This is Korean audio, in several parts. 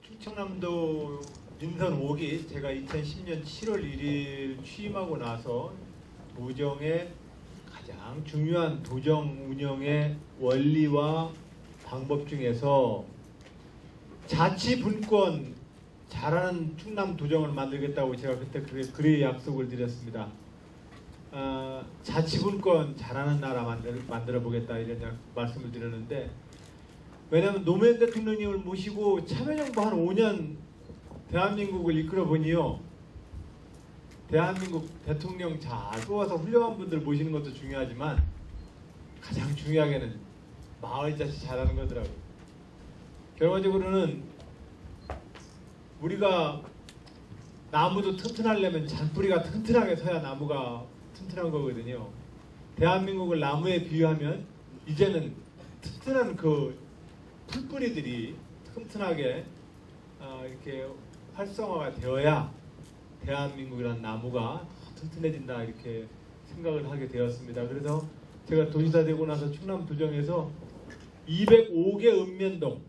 충청남도 민선 5기 제가 2010년 7월 1일 취임하고 나서 도정의 가장 중요한 도정 운영의 원리와 방법 중에서 자치분권 잘하는 충남 도정을 만들겠다고 제가 그때 그래 약속을 드렸습니다. 자치분권 잘하는 나라 만들어 보겠다 이런 말씀을 드렸는데, 왜냐하면 노무현 대통령님을 모시고 참여정부 한 5년 대한민국을 이끌어 보니요, 대한민국 대통령 잘 뽑아서 훌륭한 분들 모시는 것도 중요하지만 가장 중요하게는 마을 자치 잘하는 거더라고요. 결과적으로는 우리가 나무도 튼튼하려면 잔뿌리가 튼튼하게 서야 나무가 튼튼한 거거든요. 대한민국을 나무에 비유하면 이제는 튼튼한 그 풀뿌리들이 튼튼하게 이렇게 활성화가 되어야 대한민국이라는 나무가 튼튼해진다 이렇게 생각을 하게 되었습니다. 그래서 제가 도지사 되고 나서 충남 도정에서 205개 읍면동,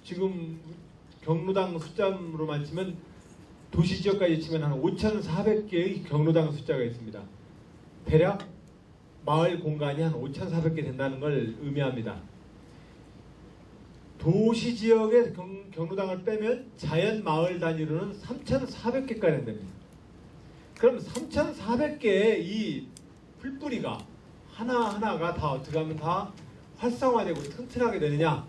지금 경로당 숫자로만 치면 도시지역까지 치면 한 5,400개의 경로당 숫자가 있습니다. 대략 마을 공간이 한 5,400개 된다는 걸 의미합니다. 도시지역의 경로당을 빼면 자연 마을 단위로는 3,400개까지 됩니다. 그럼 3,400개의 이 풀뿌리가 하나하나가 다 어떻게 하면 다 활성화되고 튼튼하게 되느냐?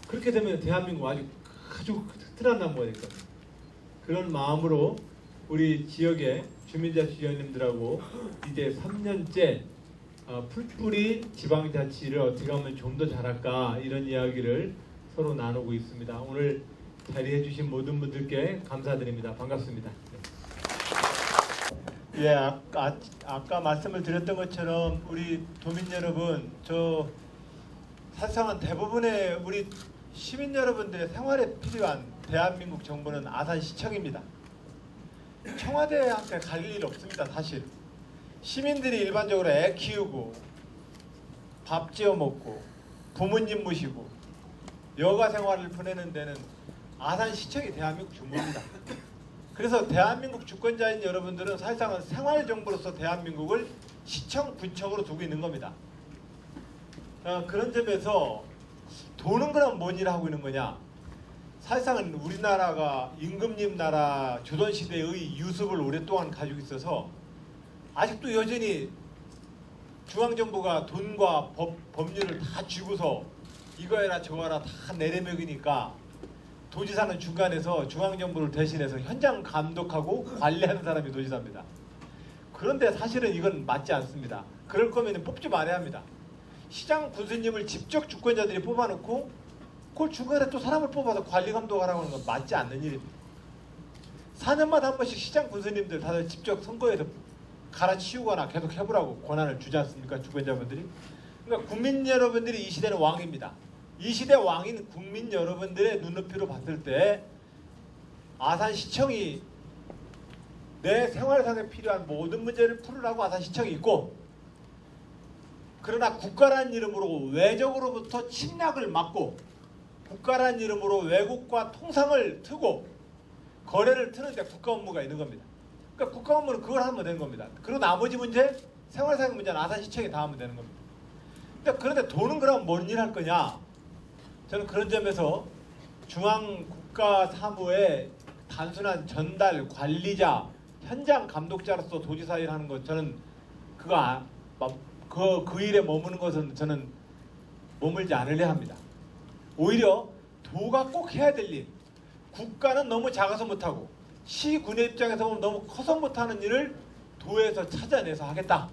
그렇게 되면 대한민국 아주 튼튼한 나무가 될 겁니다. 그런 마음으로 우리 지역의 주민자치위원님들하고 이제 3년째 풀뿌리 지방자치를 어떻게 하면 좀 더 잘할까 이런 이야기를 서로 나누고 있습니다. 오늘 자리해 주신 모든 분들께 감사드립니다. 반갑습니다. 예, 아까 말씀을 드렸던 것처럼 우리 도민 여러분, 저 사실상은 대부분의 우리 시민 여러분들의 생활에 필요한 대한민국 정부는 아산시청입니다. 청와대한테 갈 일 없습니다. 사실 시민들이 일반적으로 애 키우고 밥 지어 먹고 부모님 모시고 여가 생활을 보내는 데는 아산시청이 대한민국 주무입니다. 그래서 대한민국 주권자인 여러분들은 사실상은 생활정부로서 대한민국을 시청, 군청으로 두고 있는 겁니다. 그런 점에서 도는 그럼 뭔 일을 하고 있는 거냐? 사실상은 우리나라가 임금님 나라 조선시대의 유습을 오랫동안 가지고 있어서 아직도 여전히 중앙정부가 돈과 법률을 다 쥐고서 이거 해라 저거 해라 다 내려먹이니까 도지사는 중간에서 중앙정부를 대신해서 현장 감독하고 관리하는 사람이 도지사입니다. 그런데 사실은 이건 맞지 않습니다. 그럴 거면 뽑지 말아야 합니다. 시장 군수님을 직접 주권자들이 뽑아놓고 그걸 중간에 또 사람을 뽑아서 관리 감독하라고 하는 건 맞지 않는 일입니다. 4년마다 한 번씩 시장 군수님들 다들 직접 선거에서 갈아치우거나 계속 해보라고 권한을 주지 않습니까? 주권자분들이. 그러니까 국민 여러분들이 이 시대는 왕입니다. 이 시대 왕인 국민 여러분들의 눈높이로 봤을 때 아산시청이 내 생활상에 필요한 모든 문제를 풀으라고 아산시청이 있고, 그러나 국가라는 이름으로 외적으로부터 침략을 막고 국가라는 이름으로 외국과 통상을 트고 거래를 트는데 국가 업무가 있는 겁니다. 그러니까 국가 업무는 그걸 하면 되는 겁니다. 그리고 나머지 문제, 생활상의 문제는 아산시청이 다 하면 되는 겁니다. 그런데 돈은 그럼 뭔 일 할 거냐? 저는 그런 점에서 중앙국가사무의 단순한 전달, 관리자, 현장 감독자로서 도지사 일 하는 것, 저는 그 일에 머무는 것은 저는 머물지 않으려 합니다. 오히려 도가 꼭 해야 될 일, 국가는 너무 작아서 못하고 시군의 입장에서 보면 너무 커서 못하는 일을 도에서 찾아내서 하겠다.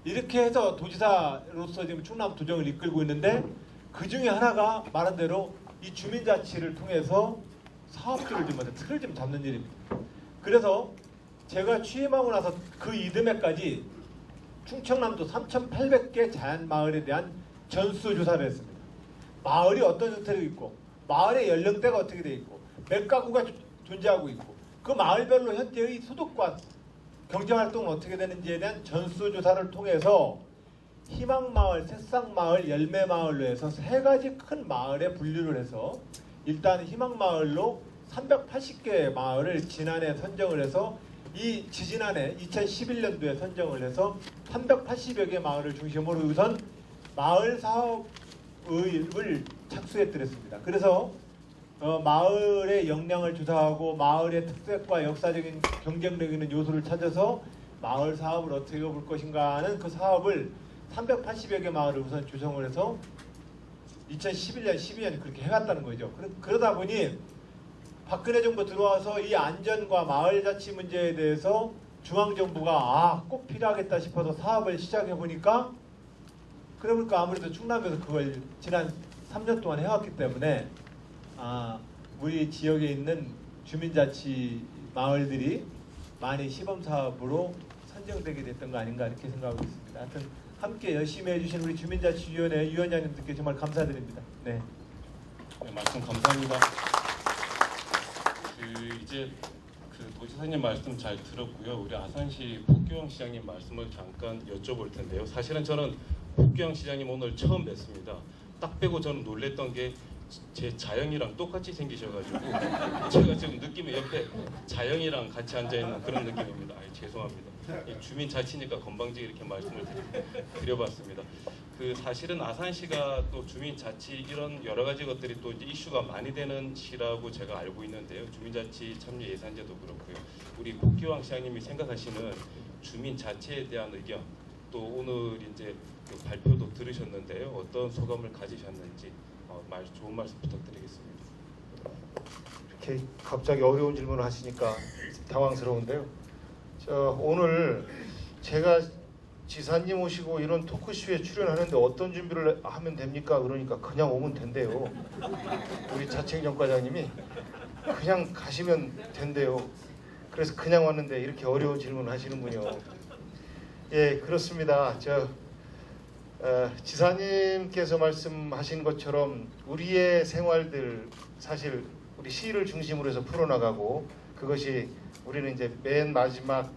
이렇게 해서 도지사로서 지금 충남 도정을 이끌고 있는데, 그 중에 하나가 말한 대로 이 주민자치를 통해서 사업주를 틀을 좀 잡는 일입니다. 그래서 제가 취임하고 나서 그 이듬해까지 충청남도 3,800개 자연마을에 대한 전수조사를 했습니다. 마을이 어떤 형태로 있고, 마을의 연령대가 어떻게 되어 있고, 몇 가구가 존재하고 있고, 그 마을별로 현재의 소득과 경제활동은 어떻게 되는지에 대한 전수조사를 통해서 희망마을, 새싹마을, 열매마을로 해서 세 가지 큰 마을에 분류를 해서 일단 희망마을로 380개 마을을 지난해 선정을 해서 이 지지난해 2011년도에 선정을 해서 380여 개 마을을 중심으로 우선 마을 사업을 착수해드렸습니다. 그래서 마을의 역량을 조사하고 마을의 특색과 역사적인 경쟁력 있는 요소를 찾아서 마을 사업을 어떻게 해볼 것인가 하는 그 사업을 380여 개 마을을 우선 조성을 해서 2011년, 12년 그렇게 해갔다는 거죠. 그러다 보니 박근혜 정부 들어와서 이 안전과 마을 자치 문제에 대해서 중앙정부가 꼭 필요하겠다 싶어서 사업을 시작해 보니까 그러니까 아무래도 충남에서 그걸 지난 3년 동안 해왔기 때문에 우리 지역에 있는 주민자치 마을들이 많이 시범사업으로 선정되게 됐던 거 아닌가 이렇게 생각하고 있습니다. 하여튼 함께 열심히 해주신 우리 주민자치위원회 위원장님들께 정말 감사드립니다. 네, 말씀 감사합니다. 이제 도지사님 말씀 잘 들었고요. 우리 아산시 복교영 시장님 말씀을 잠깐 여쭤볼 텐데요. 사실은 저는 복교영 시장님 오늘 처음 뵀습니다. 딱 빼고 저는 놀랬던 게 제 자영이랑 똑같이 생기셔가지고 제가 지금 느낌이 옆에 자영이랑 같이 앉아 있는 그런 느낌입니다. 죄송합니다. 주민 자치니까 건방지게 이렇게 말씀을 드려봤습니다. 사실은 아산시가 또 주민 자치 이런 여러 가지 것들이 또 이제 이슈가 많이 되는 시라고 제가 알고 있는데요. 주민 자치 참여 예산제도 그렇고요. 우리 복기왕 시장님이 생각하시는 주민 자치에 대한 의견 또 오늘 이제 발표도 들으셨는데요. 어떤 소감을 가지셨는지 좋은 말씀 부탁드리겠습니다. 이렇게 갑자기 어려운 질문을 하시니까 당황스러운데요. 오늘 제가 지사님 오시고 이런 토크쇼에 출연하는데 어떤 준비를 하면 됩니까? 그러니까 그냥 오면 된대요. 우리 자책정 과장님이 그냥 가시면 된대요. 그래서 그냥 왔는데 이렇게 어려운 질문을 하시는군요. 예, 그렇습니다. 지사님께서 말씀하신 것처럼 우리의 생활들 사실 우리 시를 중심으로 해서 풀어나가고 그것이 우리는 이제 맨 마지막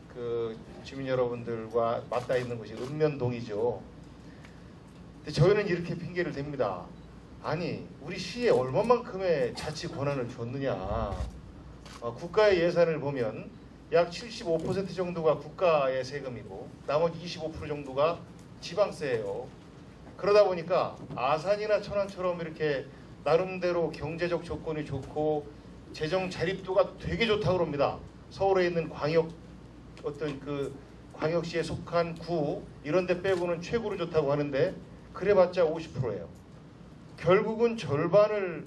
주민 여러분들과 맞닿아 있는 것이 읍면동이죠. 근데 저희는 이렇게 핑계를 댑니다. 아니 우리 시에 얼마만큼의 자치 권한을 줬느냐. 국가의 예산을 보면 약 75% 정도가 국가의 세금이고 나머지 25% 정도가 지방세예요. 그러다 보니까 아산이나 천안처럼 이렇게 나름대로 경제적 조건이 좋고 재정 자립도가 되게 좋다고 합니다. 서울에 있는 광역시에 속한 구 이런 데 빼고는 최고로 좋다고 하는데 그래봤자 50%예요. 결국은 절반을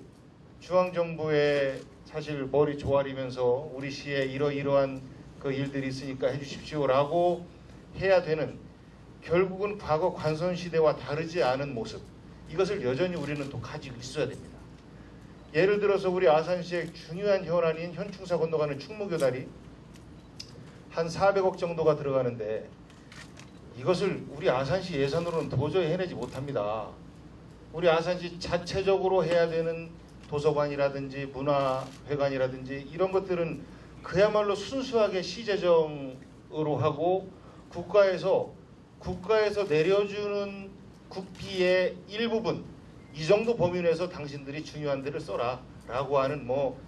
중앙정부에 사실 머리 조아리면서 우리 시에 이러이러한 일들이 있으니까 해주십시오라고 해야 되는 결국은 과거 관선시대와 다르지 않은 모습 이것을 여전히 우리는 또 가지고 있어야 됩니다. 예를 들어서 우리 아산시의 중요한 현안인 현충사 건너가는 충무교다리 한 400억 정도가 들어가는데 이것을 우리 아산시 예산으로는 도저히 해내지 못합니다. 우리 아산시 자체적으로 해야 되는 도서관이라든지 문화회관이라든지 이런 것들은 그야말로 순수하게 시재정으로 하고 국가에서 내려주는 국비의 일부분 이 정도 범위 내에서 당신들이 중요한 데를 써라 라고 하는 뭐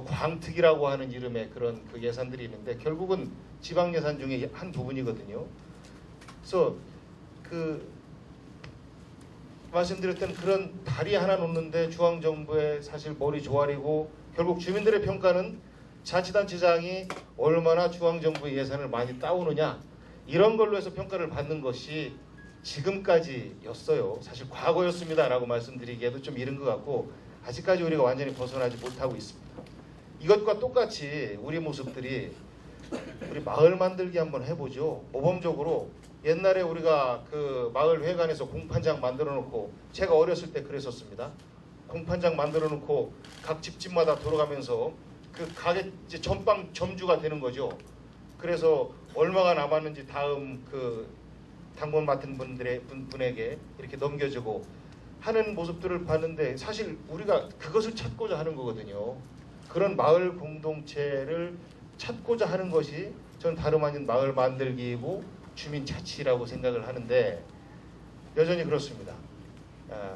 광특이라고 하는 이름의 그런 예산들이 있는데 결국은 지방 예산 중에 한 부분이거든요. 그래서 말씀드렸던 그런 다리 하나 놓는데 중앙정부에 사실 머리 조아리고 결국 주민들의 평가는 자치단체장이 얼마나 중앙정부의 예산을 많이 따오느냐 이런 걸로 해서 평가를 받는 것이 지금까지였어요. 사실 과거였습니다라고 말씀드리기에도 좀 이른 것 같고 아직까지 우리가 완전히 벗어나지 못하고 있습니다. 이것과 똑같이 우리 모습들이 우리 마을 만들기 한번 해보죠. 모범적으로 옛날에 우리가 마을 회관에서 공판장 만들어 놓고 제가 어렸을 때 그랬었습니다. 공판장 만들어 놓고 각 집집마다 돌아가면서 가게 이제 전방 점주가 되는 거죠. 그래서 얼마가 남았는지 다음 당번 맡은 분에게 이렇게 넘겨주고 하는 모습들을 봤는데 사실 우리가 그것을 찾고자 하는 거거든요. 그런 마을 공동체를 찾고자 하는 것이 저는 다름 아닌 마을 만들기이고 주민 자치라고 생각을 하는데 여전히 그렇습니다.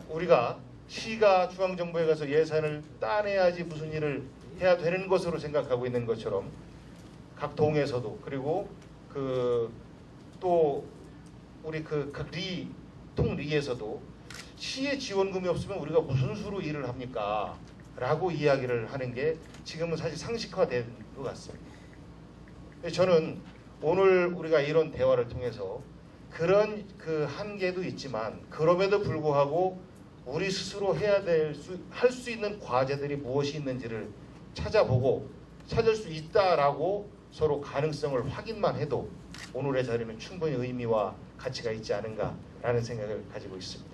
우리가 시가 중앙정부에 가서 예산을 따내야지 무슨 일을 해야 되는 것으로 생각하고 있는 것처럼 각 동에서도 그리고 또 우리 각 통리에서도 시의 지원금이 없으면 우리가 무슨 수로 일을 합니까? 라고 이야기를 하는 게 지금은 사실 상식화된 것 같습니다. 저는 오늘 우리가 이런 대화를 통해서 그런 한계도 있지만 그럼에도 불구하고 우리 스스로 할 수 있는 과제들이 무엇이 있는지를 찾아보고 찾을 수 있다라고 서로 가능성을 확인만 해도 오늘의 자리는 충분히 의미와 가치가 있지 않은가라는 생각을 가지고 있습니다.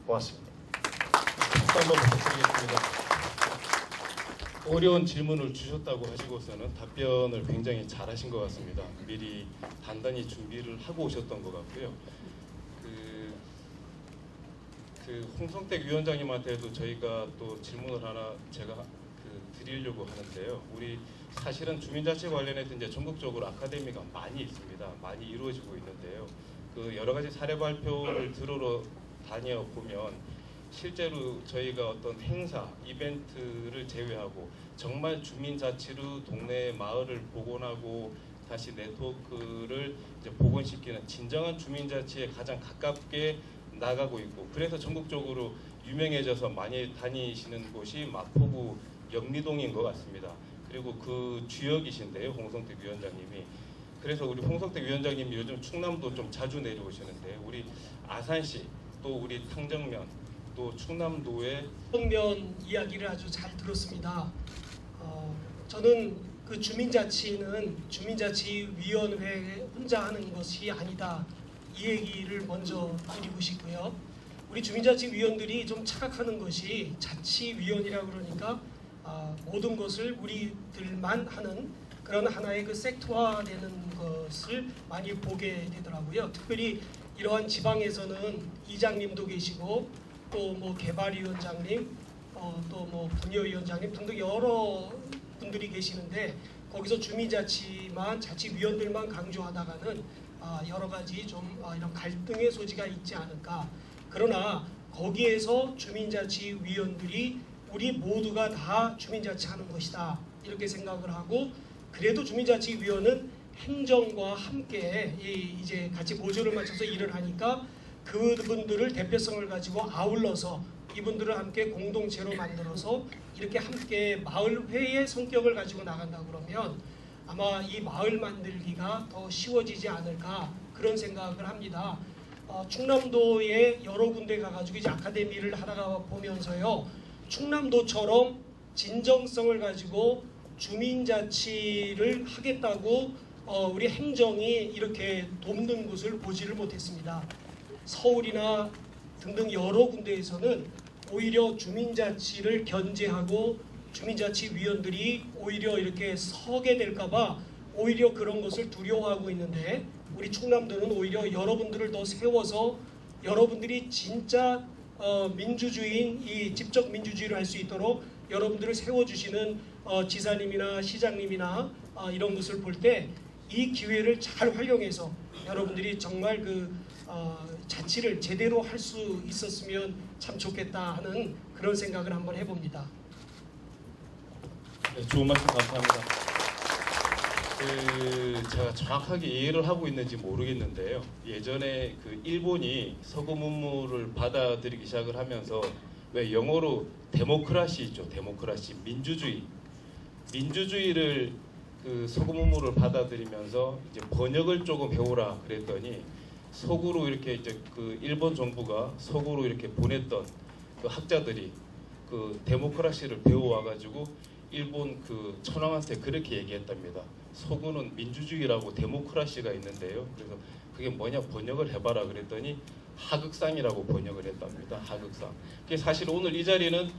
고맙습니다. 박수 한번 부탁드리겠습니다. 어려운 질문을 주셨다고 하시고서는 답변을 굉장히 잘하신 것 같습니다. 미리 단단히 준비를 하고 오셨던 것 같고요. 홍성택 위원장님한테도 저희가 또 질문을 하나 제가 드리려고 하는데요. 우리 사실은 주민자치 관련해서 이제 전국적으로 아카데미가 많이 있습니다. 많이 이루어지고 있는데요. 여러 가지 사례 발표를 들으러 다녀 보면 실제로 저희가 어떤 행사, 이벤트를 제외하고 정말 주민자치로 동네 마을을 복원하고 다시 네트워크를 이제 복원시키는 진정한 주민자치에 가장 가깝게 나가고 있고, 그래서 전국적으로 유명해져서 많이 다니시는 곳이 마포구 영리동인 것 같습니다. 그리고 그 주역이신데요, 홍성택 위원장님이. 그래서 우리 홍성택 위원장님이 요즘 충남도 좀 자주 내려오시는데 우리 아산시 또 우리 탕정면 또 충남도의 탕정면 이야기를 아주 잘 들었습니다. 저는 그 주민자치는 주민자치위원회 혼자 하는 것이 아니다, 이 얘기를 먼저 드리고 싶고요. 우리 주민자치위원들이 좀 착각하는 것이 자치위원이라 그러니까 모든 것을 우리들만 하는 그런 하나의 섹터화되는 것을 많이 보게 되더라고요. 특별히 이러한 지방에서는 이장님도 계시고 또 뭐 개발위원장님, 또 뭐 분여위원장님 등등 여러 분들이 계시는데 거기서 주민자치만 자치위원들만 강조하다가는 여러 가지 좀 이런 갈등의 소지가 있지 않을까. 그러나 거기에서 주민자치위원들이 우리 모두가 다 주민자치하는 것이다 이렇게 생각을 하고, 그래도 주민자치위원은 행정과 함께 이제 같이 모조를 맞춰서 일을 하니까 그분들을 대표성을 가지고 아울러서 이분들을 함께 공동체로 만들어서 이렇게 함께 마을회의 성격을 가지고 나간다 그러면 아마 이 마을 만들기가 더 쉬워지지 않을까 그런 생각을 합니다. 충남도에 여러 군데 가가지고 이제 아카데미를 하다가 보면서요, 충남도처럼 진정성을 가지고 주민자치를 하겠다고 우리 행정이 이렇게 돕는 곳을 보지를 못했습니다. 서울이나 등등 여러 군데에서는 오히려 주민자치를 견제하고 주민자치위원들이 오히려 이렇게 서게 될까봐 오히려 그런 것을 두려워하고 있는데, 우리 충남도는 오히려 여러분들을 더 세워서 여러분들이 진짜 민주주의인 이 집적 민주주의를 할 수 있도록 여러분들을 세워주시는 지사님이나 시장님이나 이런 것을 볼 때 이 기회를 잘 활용해서 여러분들이 정말 자치를 제대로 할 수 있었으면 참 좋겠다 하는 그런 생각을 한번 해봅니다. 네, 좋은 말씀 감사합니다. 제가 정확하게 이해를 하고 있는지 모르겠는데요. 예전에 일본이 서구 문물을 받아들이기 시작을 하면서 왜 영어로 데모크라시 있죠. 데모크라시, 민주주의를 서구 문물을 받아들이면서 이제 번역을 조금 배우라 그랬더니 서구로 이렇게 이제 일본 정부가 서구로 이렇게 보냈던 학자들이 데모크라시를 배워와 가지고 일본 천황한테 그렇게 얘기했답니다. 서구는 민주주의라고 데모크라시가 있는데요. 그래서 그게 뭐냐 번역을 해봐라 그랬더니 하극상이라고 번역을 했답니다. 하극상. 그게 사실 오늘 이 자리는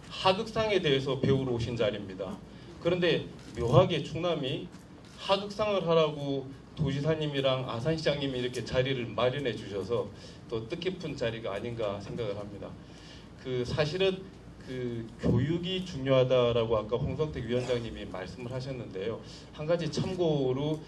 하극상에 대해서 배우러 오신 자리입니다. 그런데 묘하게 충남이 하극상을 하라고 도지사님이랑 아산시장님이 이렇게 자리를 마련해 주셔서 또 뜻깊은 자리가 아닌가 생각을 합니다. 사실은 교육이 중요하다라고 아까 홍성택 위원장님이 말씀을 하셨는데요. 한 가지 참고로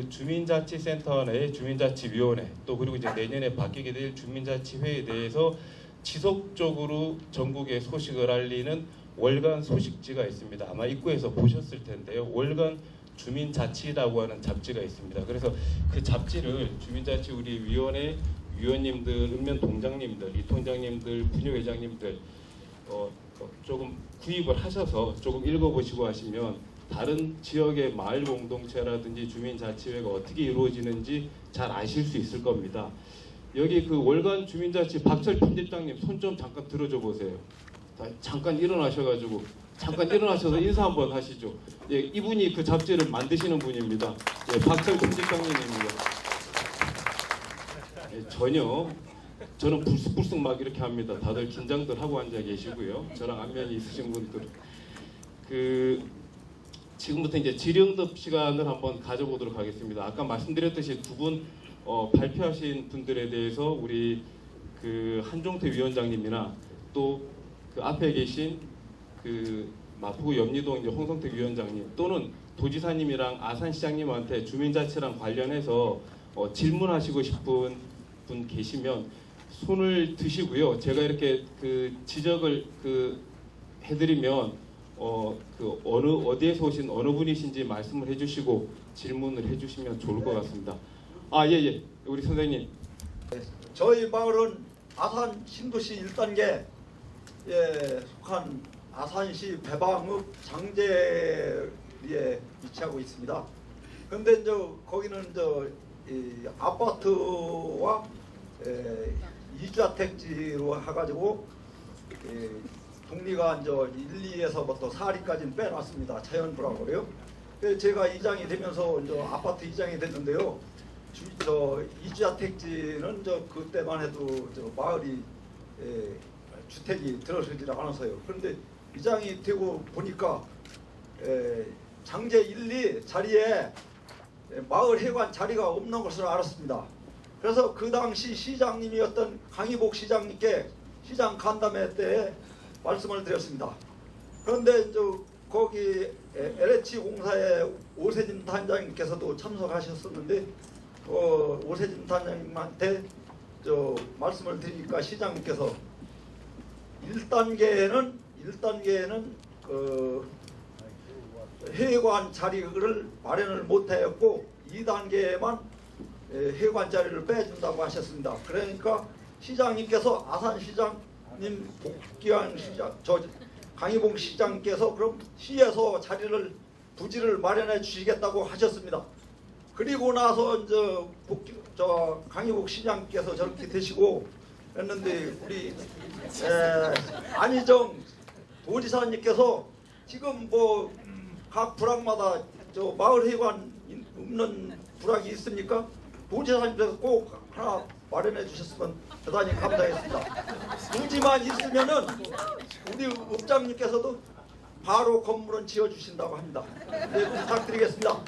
주민자치센터 내 주민자치위원회 또 그리고 이제 내년에 바뀌게 될 주민자치회에 대해서 지속적으로 전국에 소식을 알리는 월간 소식지가 있습니다. 아마 입구에서 보셨을 텐데요. 월간 주민자치라고 하는 잡지가 있습니다. 그래서 그 잡지를 주민자치 우리 위원회 위원님들, 읍면 동장님들, 이 통장님들, 분유회장님들 조금 구입을 하셔서 조금 읽어보시고 하시면 다른 지역의 마을 공동체라든지 주민자치회가 어떻게 이루어지는지 잘 아실 수 있을 겁니다. 여기 그 월간 주민자치 박철 편집장님 손 좀 잠깐 들어줘 보세요. 잠깐 일어나셔가지고 잠깐 일어나셔서 인사 한번 하시죠. 예, 이분이 그 잡지를 만드시는 분입니다. 예, 박철 편집장님입니다. 예, 전혀 저는 불쑥불쑥 막 이렇게 합니다. 다들 긴장들 하고 앉아 계시고요. 저랑 안면이 있으신 분들 지금부터 이제 질의응답 시간을 한번 가져보도록 하겠습니다. 아까 말씀드렸듯이 두 분 발표하신 분들에 대해서 우리 그 한종태 위원장님이나 또 그 앞에 계신 그 마포구 염리동 이제 홍성택 위원장님 또는 도지사님이랑 아산시장님한테 주민자치랑 관련해서 질문하시고 싶은 분 계시면 손을 드시고요. 제가 이렇게 그 지적을 해드리면 어디에서 오신 어느 분이신지 말씀을 해주시고 질문을 해주시면 좋을 것 같습니다. 예. 우리 선생님. 저희 마을은 아산 신도시 1단계에 속한 아산시 배방읍 장제리에 위치하고 있습니다. 그런데 이제 거기는 이 아파트와 이주택지로 해가지고 동리가 이제 1, 2에서부터 4리까지는 빼놨습니다. 자연부라고요. 제가 이장이 되면서 이제 아파트 이장이 됐는데요. 이주택지는 그때만 해도 마을이 주택이 들어서지 않아서요. 그런데 이장이 되고 보니까 장제 1, 2 자리에 마을 회관 자리가 없는 것을 알았습니다. 그래서 그 당시 시장님이었던 강희복 시장님께 시장 간담회 때 말씀을 드렸습니다. 그런데 이제 거기 LH 공사의 오세진 단장님께서도 참석하셨었는데 오세진 단장님한테 말씀을 드리니까 시장님께서 1단계에는 회관 자리를 마련을 못하였고 2단계에만 회관 자리를 빼준다고 하셨습니다. 그러니까 시장님께서 아산시장님 복귀한 시장 강희봉 시장께서 그럼 시에서 자리를 부지를 마련해 주시겠다고 하셨습니다. 그리고 나서 이제 강희복 시장께서 저렇게 되시고 했는데 우리 안희정 도지사님께서 지금 각 부락마다 마을 회관 없는 부락이 있습니까? 도지사님께서 꼭 하나 마련해 주셨으면 대단히 감사하겠습니다. 부지만 있으면은 우리 읍장님께서도 바로 건물은 지어 주신다고 합니다. 네, 부탁드리겠습니다.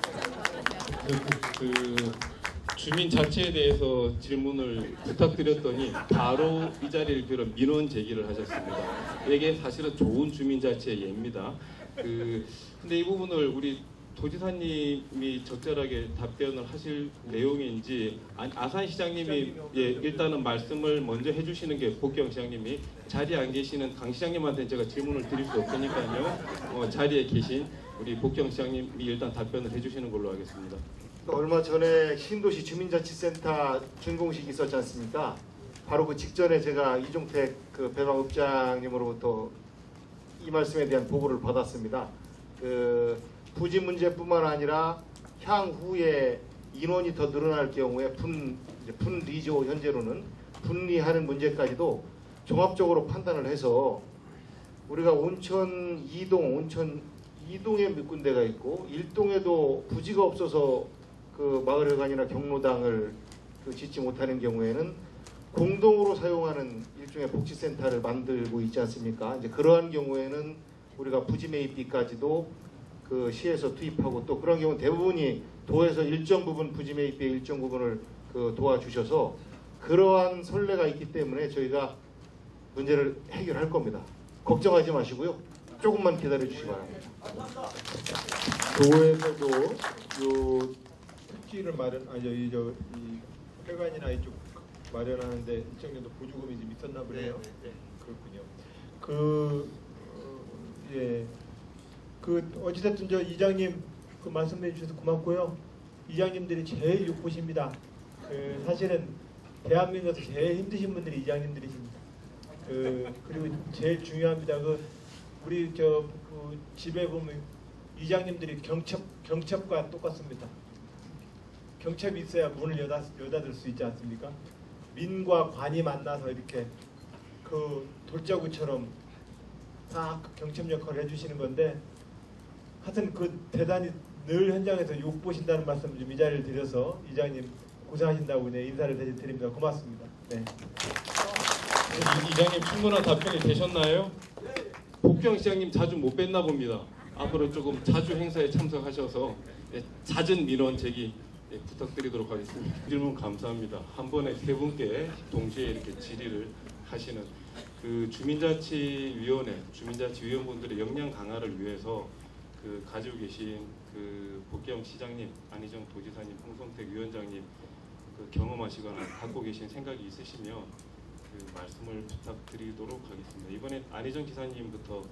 주민 자치에 대해서 질문을 부탁드렸더니 바로 이 자리를 빌어 민원 제기를 하셨습니다. 이게 사실은 좋은 주민 자치의 예입니다. 근데 이 부분을 우리 도지사님이 적절하게 답변을 하실 내용인지 아산시장님이 일단은 말씀을 먼저 해주시는 게 복경 시장님이 자리에 안 계시는 강 시장님한테 제가 질문을 드릴 수 없으니까요. 자리에 계신 우리 복경 시장님이 일단 답변을 해주시는 걸로 하겠습니다. 얼마 전에 신도시 주민자치센터 준공식이 있었지 않습니까? 바로 그 직전에 제가 이종택 그 배방읍장님으로부터 이 말씀에 대한 보고를 받았습니다. 부지 문제뿐만 아니라 향후에 인원이 더 늘어날 경우에 분리죠. 현재로는 분리하는 문제까지도 종합적으로 판단을 해서 우리가 온천 2동에 몇 군데가 있고 1동에도 부지가 없어서 그 마을회관이나 경로당을 짓지 못하는 경우에는 공동으로 사용하는 일종의 복지센터를 만들고 있지 않습니까? 이제 그러한 경우에는 우리가 부지 매입비까지도 그 시에서 투입하고 또 그런 경우 대부분이 도에서 일정 부분 부지 매입비의 일정 부분을 도와주셔서 그러한 선례가 있기 때문에 저희가 문제를 해결할 겁니다. 걱정하지 마시고요. 조금만 기다려 주시기 바랍니다. 도에서도 요 특기를 이 회관이나 이쪽 마련하는데 일정 정도 보조금이 좀 있었나 보네요. 네. 그렇군요. 예. 어찌됐든 저 이장님 그 말씀해 주셔서 고맙고요. 이장님들이 제일 욕보십니다. 사실은 대한민국에서 제일 힘드신 분들이 이장님들이십니다. 그리고 제일 중요합니다. 우리 집에 보면 이장님들이 경첩과 똑같습니다. 경첩이 있어야 문을 여닫을 수 있지 않습니까? 민과 관이 만나서 이렇게 돌자구처럼 다 경첩 역할을 해주시는 건데, 하여튼 대단히 늘 현장에서 욕 보신다는 말씀 좀 이 자리를 드려서 이장님 고생하신다고 인사를 드립니다. 고맙습니다. 네. 이장님 충분한 답변이 되셨나요? 복경 시장님 자주 못 뵀나 봅니다. 앞으로 조금 자주 행사에 참석하셔서 잦은 민원 제기 부탁드리도록 하겠습니다. 질문 감사합니다. 한 번에 세 분께 동시에 이렇게 질의를 하시는 주민자치위원회, 주민자치위원분들의 역량 강화를 위해서 가지고 계신 복경 시장님, 안희정 도지사님, 홍성택 위원장님 경험하시거나 갖고 계신 생각이 있으시면 말씀을 부탁드리도록 하겠습니다. 이번엔 안희정 지사님부터.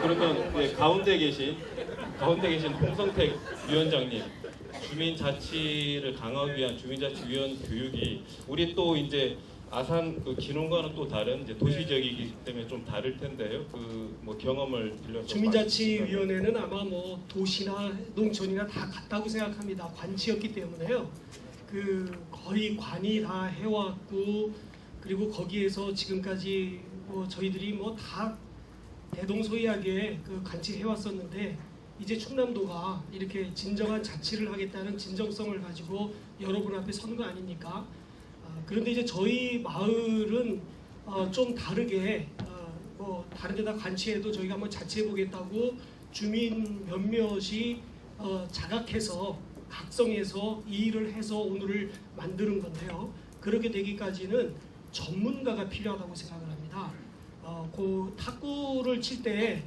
그러면 가운데 계신 홍성택 위원장님, 주민자치를 강화하기 위한 주민자치위원 교육이 우리 또 이제 아산 기농과는 또 다른 이제 도시적이기 때문에 좀 다를 텐데요. 경험을 빌려서 주민자치위원회는 아마 도시나 농촌이나 다 같다고 생각합니다. 관치였기 때문에요. 거의 관이 다 해왔고, 그리고 거기에서 지금까지 저희들이 다 대동소이하게 관치해왔었는데, 이제 충남도가 이렇게 진정한 자치를 하겠다는 진정성을 가지고 여러분 앞에 서는 거 아닙니까? 그런데 이제 저희 마을은 좀 다르게 다른 데다 관치해도 저희가 한번 자치해 보겠다고 주민 몇몇이 자각해서 각성해서 이 일을 해서 오늘을 만드는 건데요. 그렇게 되기까지는 전문가가 필요하다고 생각을 합니다. 탁구를 칠 때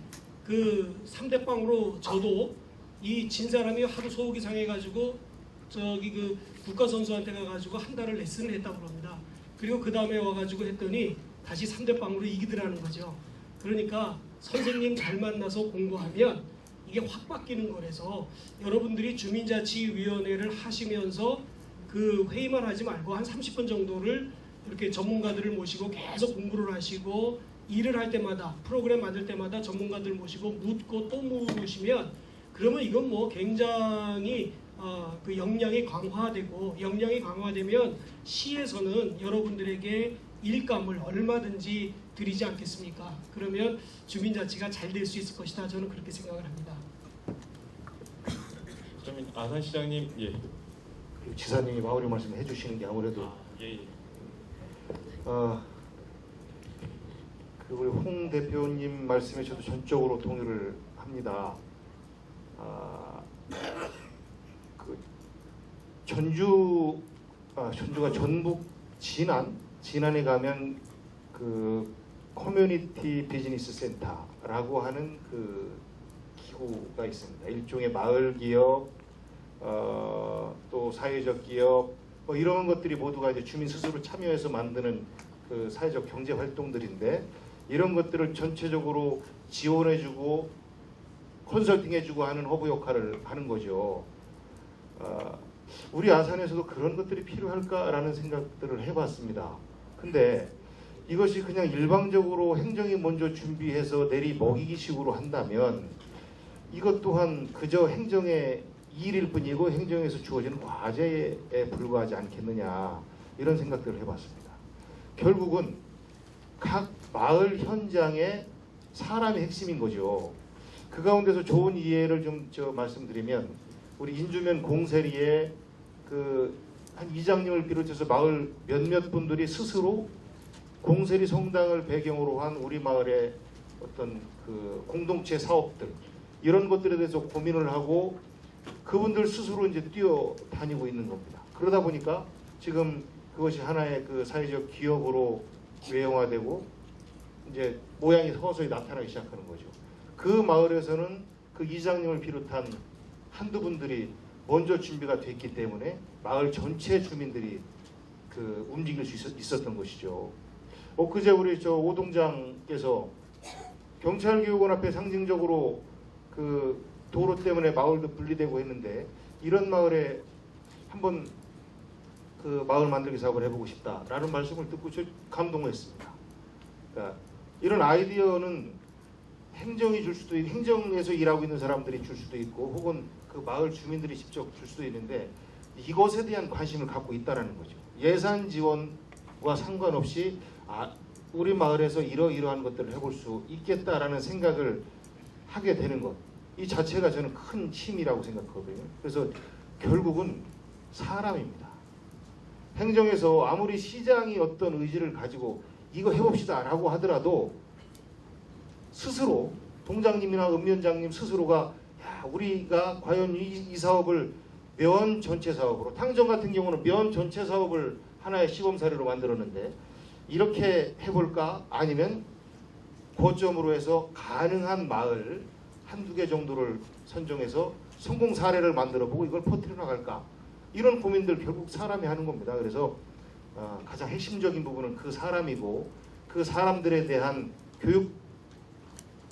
3대빵으로 저도 이 진 사람이 하도 속이 상해가지고 국가 선수한테 가가지고 한 달을 레슨을 했다고 합니다. 그리고 그 다음에 와가지고 했더니 다시 3대빵으로 이기더라는 거죠. 그러니까 선생님 잘 만나서 공부하면 이게 확 바뀌는 거라서 여러분들이 주민자치위원회를 하시면서 회의만 하지 말고 한 30분 정도를 이렇게 전문가들을 모시고 계속 공부를 하시고, 일을 할 때마다 프로그램 만들 때마다 전문가들 모시고 묻고 또 물으시면, 그러면 이건 굉장히 역량이 강화되고, 역량이 강화되면 시에서는 여러분들에게 일감을 얼마든지 드리지 않겠습니까? 그러면 주민자치가 잘 될 수 있을 것이다. 저는 그렇게 생각을 합니다. 그러면 아산 시장님, 예. 지사님이 마무리 말씀해 주시는 게 아무래도 예. 그리고 우리 홍 대표님 말씀에 저도 전적으로 동의를 합니다. 전주가 전북 진안에 가면 커뮤니티 비즈니스 센터라고 하는 기구가 있습니다. 일종의 마을 기업, 또 사회적 기업, 이런 것들이 모두가 이제 주민 스스로 참여해서 만드는 사회적 경제 활동들인데, 이런 것들을 전체적으로 지원해주고 컨설팅해주고 하는 허브 역할을 하는 거죠. 우리 아산에서도 그런 것들이 필요할까라는 생각들을 해봤습니다. 근데 이것이 그냥 일방적으로 행정이 먼저 준비해서 내리 먹이기식으로 한다면 이것 또한 그저 행정의 일일 뿐이고 행정에서 주어지는 과제에 불과하지 않겠느냐, 이런 생각들을 해봤습니다. 결국은 각 마을 현장의 사람이 핵심인 거죠. 그 가운데서 좋은 이해를 좀 말씀드리면, 우리 인주면 공세리에 한 이장님을 비롯해서 마을 몇몇 분들이 스스로 공세리 성당을 배경으로 한 우리 마을의 어떤 공동체 사업들, 이런 것들에 대해서 고민을 하고 그분들 스스로 이제 뛰어다니고 있는 겁니다. 그러다 보니까 지금 그것이 하나의 사회적 기업으로 외형화되고 이제 모양이 서서히 나타나기 시작하는 거죠. 그 마을에서는 그 이장님을 비롯한 한두 분들이 먼저 준비가 됐기 때문에 마을 전체 주민들이 그 움직일 수 있었던 것이죠. 그제 우리 저 오동장께서 경찰교육원 앞에 상징적으로 그 도로 때문에 마을도 분리되고 했는데 이런 마을에 한번 그 마을 만들기 사업을 해보고 싶다라는 말씀을 듣고 저 감동했습니다. 그러니까 이런 아이디어는 행정이 줄 수도 있고 행정에서 일하고 있는 사람들이 줄 수도 있고 혹은 그 마을 주민들이 직접 줄 수도 있는데 이것에 대한 관심을 갖고 있다라는 거죠. 예산 지원과 상관없이 우리 마을에서 이러이러한 것들을 해볼 수 있겠다라는 생각을 하게 되는 것, 이 자체가 저는 큰 힘이라고 생각하거든요. 그래서 결국은 사람입니다. 행정에서 아무리 시장이 어떤 의지를 가지고 이거 해봅시다 라고 하더라도 스스로 동장님이나 읍면장님 스스로가 우리가 과연 이 사업을 면 전체 사업으로, 탕정 같은 경우는 면 전체 사업을 하나의 시범 사례로 만들었는데 이렇게 해볼까? 아니면 고점으로 해서 가능한 마을 한두 개 정도를 선정해서 성공 사례를 만들어보고 이걸 퍼뜨려 나갈까? 이런 고민들 결국 사람이 하는 겁니다. 그래서 가장 핵심적인 부분은 그 사람이고 그 사람들에 대한 교육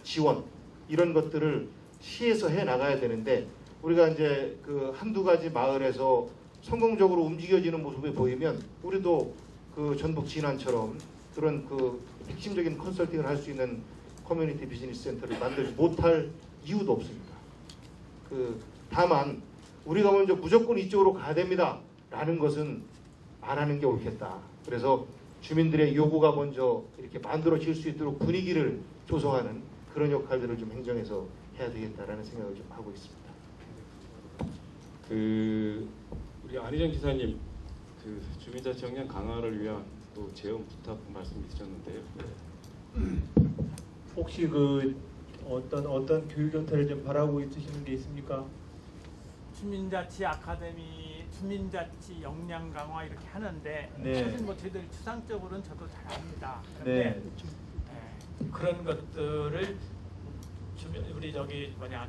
지원 이런 것들을 시에서 해 나가야 되는데 우리가 이제 그 한두 가지 마을에서 성공적으로 움직여지는 모습이 보이면 우리도 그 전북 진안처럼 그런 그 핵심적인 컨설팅을 할 수 있는 커뮤니티 비즈니스 센터를 만들지 못할 이유도 없습니다. 다만 우리가 먼저 무조건 이쪽으로 가야 됩니다 라는 것은 안 하는 게 옳겠다. 그래서 주민들의 요구가 먼저 이렇게 만들어질 수 있도록 분위기를 조성하는 그런 역할들을 좀 행정에서 해야 되겠다라는 생각을 좀 하고 있습니다. 우리 안희정 지사님 주민자치 역량 강화를 위한 또 재원 부탁 말씀 있으셨는데요. 혹시 어떤 교육 형태를 좀 바라고 있으시는 게 있습니까? 주민자치 아카데미, 주민자치 역량 강화 이렇게 하는데 네. 사실 저희들 추상적으로는 저도 잘 압니다. 그런데 그런 것들을 우리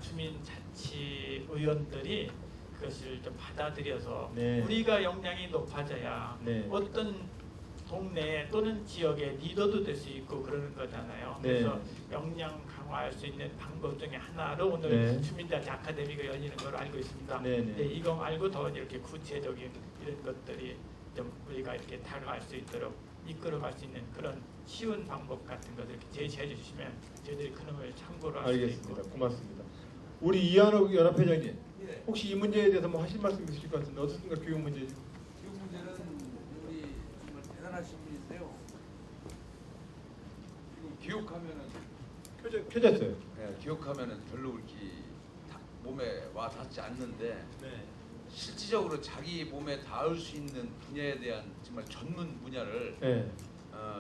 주민자치 의원들이 그것을 좀 받아들여서 우리가 역량이 높아져야 어떤 동네 또는 지역의 리더도 될 수 있고 그러는 거잖아요. 그래서 역량 강화할 수 있는 방법 중에 하나로 오늘 주민자치 아카데미가 열리는 걸 알고 있습니다. 이거 말고 더 이렇게 구체적인 이런 것들이 좀 우리가 이렇게 다가갈 수 있도록 이끌어갈 수 있는 그런 쉬운 방법 같은 것을 이렇게 제시해 주시면 저희들이 그놈을 참고로 할 수 있고. 알겠습니다. 고맙습니다. 우리 이한옥 연합회장님, 혹시 이 문제에 대해서 뭐 하실 말씀 있으실 것 같은데 어떻습니까? 교육 문제죠. 교육 문제는 우리 정말 대단하신 분이세요. 지금 기억하면은 펴졌어요. 네, 기억하면은 별로 그렇게 몸에 와 닿지 않는데 실질적으로 자기 몸에 닿을 수 있는 분야에 대한 정말 전문 분야를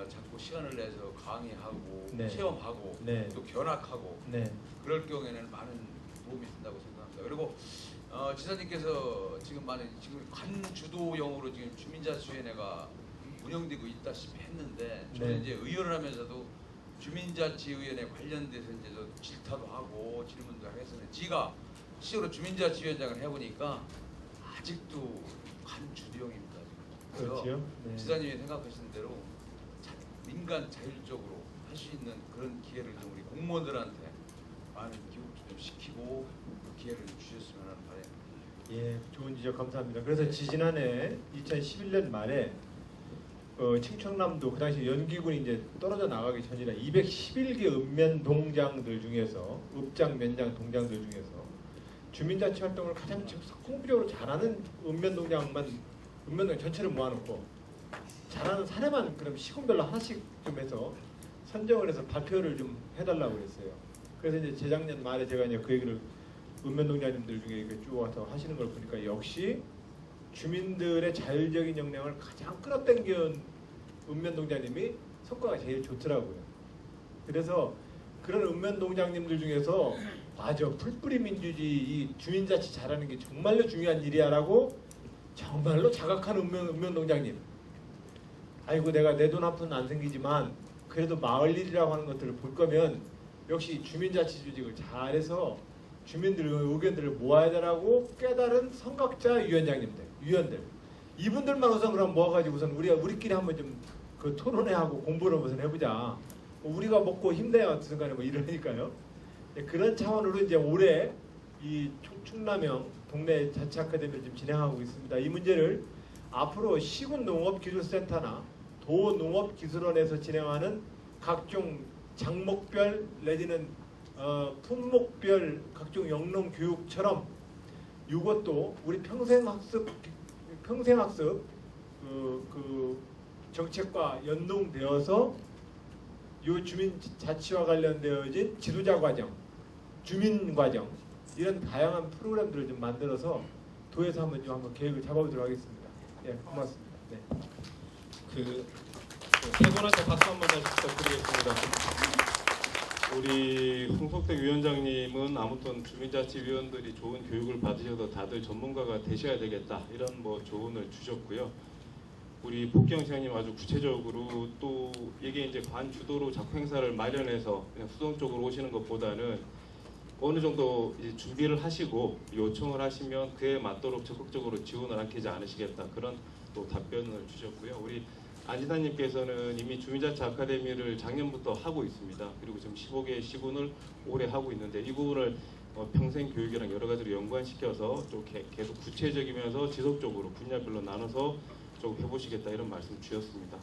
자꾸 시간을 내서 강의하고 체험하고 또 견학하고 그럴 경우에는 많은 도움이 된다고 생각합니다. 그리고 지사님께서 지금 관주도형으로 지금 주민자치위원회가 운영되고 있다시피 했는데 저는 이제 의원을 하면서도 주민자치위원회 관련돼서 이제 질타도 하고 질문도 하겠었는데 지가 실제로 주민자치위원장을 해보니까 아직도 관주도형입니다. 그래서 지사님이 생각하시는 대로 민간 자율적으로 할 수 있는 그런 기회를 좀 우리 공무원들한테 많은 교육도 좀 시키고 그 기회를 주셨으면 하는 바람입니다. 좋은 지적 감사합니다. 그래서 지지난해 2011년 말에 충청남도 그 당시 연기군이 이제 떨어져 나가기 전이라 211개 읍면 동장들 중에서 읍장, 면장, 동장들 중에서 주민자치 활동을 가장 성공적으로 잘하는 읍면 동장 전체를 모아놓고 잘하는 사례만 그럼 시군별로 하나씩 좀 해서 선정을 해서 발표를 좀 해달라고 그랬어요. 그래서 이제 재작년 말에 제가 이제 그 얘기를 읍면 동장님들 중에 이렇게 쭉 와서 하시는 걸 보니까 역시 주민들의 자율적인 역량을 가장 끌어당긴 읍면 동장님이 성과가 제일 좋더라고요. 그래서 그런 읍면 동장님들 중에서 맞아, 풀뿌리 민주주의 이 주민자치 잘하는 게 정말로 중요한 일이야라고 정말로 자각하는 읍면 동장님. 아이고 내가 내 돈 한 푼 안 생기지만 그래도 마을 일이라고 하는 것들을 볼 거면 역시 주민자치 조직을 잘해서 주민들의 의견들을 모아야 되라고 깨달은 선각자 위원들 이분들만 우선 그럼 모아가지고 우선 우리끼리 한번 좀 그 토론회하고 공부를 우선 해보자. 우리가 먹고 힘내야 어떤 간에 뭐 이러니까요. 그런 차원으로 이제 올해 이 충남형 동네 자치 아카데미를 지금 진행하고 있습니다. 이 문제를 앞으로 시군농업기술센터나 도농업기술원에서 진행하는 각종 장목별 내지는 품목별 각종 영농 교육처럼 이것도 우리 평생학습 그 정책과 연동되어서 이 주민자치와 관련되어진 지도자 과정, 주민 과정 이런 다양한 프로그램들을 좀 만들어서 도에서 한번 계획을 잡아보도록 하겠습니다. 예, 고맙습니다. 네. 세 분한테 박수 한번 다시 부탁드리겠습니다. 우리 홍석택 위원장님은 아무튼 주민자치위원들이 좋은 교육을 받으셔서 다들 전문가가 되셔야 되겠다 이런 뭐 조언을 주셨고요. 우리 복경 시장님 아주 구체적으로 또 이게 이제 관 주도로 작품 행사를 마련해서 그냥 수동적으로 오시는 것보다는 어느 정도 이제 준비를 하시고 요청을 하시면 그에 맞도록 적극적으로 지원을 아끼지 않으시겠다 그런 또 답변을 주셨고요. 우리 안지사님께서는 이미 주민자치 아카데미를 작년부터 하고 있습니다. 그리고 지금 15개 시군을 올해 하고 있는데 이 부분을 평생 교육이랑 여러 가지로 연관시켜서 좀 계속 구체적이면서 지속적으로 분야별로 나눠서 좀 해보시겠다 이런 말씀 주셨습니다.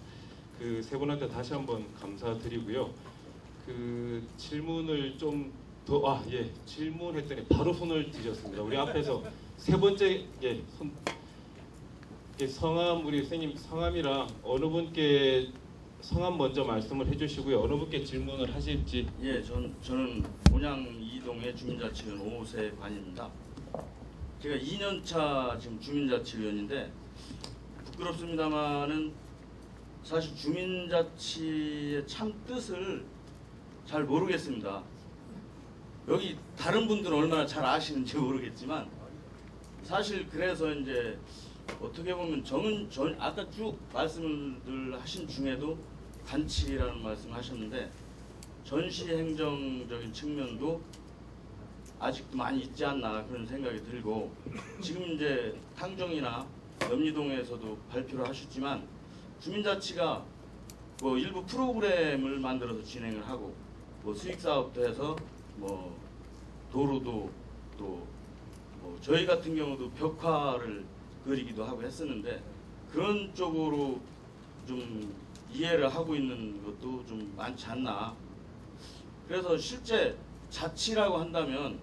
그 세 분한테 다시 한번 감사드리고요. 그 질문을 좀 더 질문했더니 바로 손을 드셨습니다. 우리 앞에서 세 번째 성함 우리 선생님 성함이랑 어느 분께 성함 먼저 말씀을 해주시고요. 어느 분께 질문을 하실지. 예, 저는 본양 이동의 주민자치위원 오세관입니다. 제가 2년차 지금 주민자치위원인데 부끄럽습니다만은 사실 주민자치의 참 뜻을 잘 모르겠습니다. 여기 다른 분들은 얼마나 잘 아시는지 모르겠지만 사실 그래서 이제 어떻게 보면 아까 쭉 말씀을 하신 중에도 단칙이라는 말씀을 하셨는데 전시 행정적인 측면도 아직도 많이 있지 않나 그런 생각이 들고 지금 이제 탕정이나 염리동에서도 발표를 하셨지만 주민자치가 뭐 일부 프로그램을 만들어서 진행을 하고 뭐 수익사업도 해서 뭐 도로도 또 뭐 저희 같은 경우도 벽화를 그리기도 하고 했었는데 그런 쪽으로 좀 이해를 하고 있는 것도 좀 많지 않나. 그래서 실제 자치라고 한다면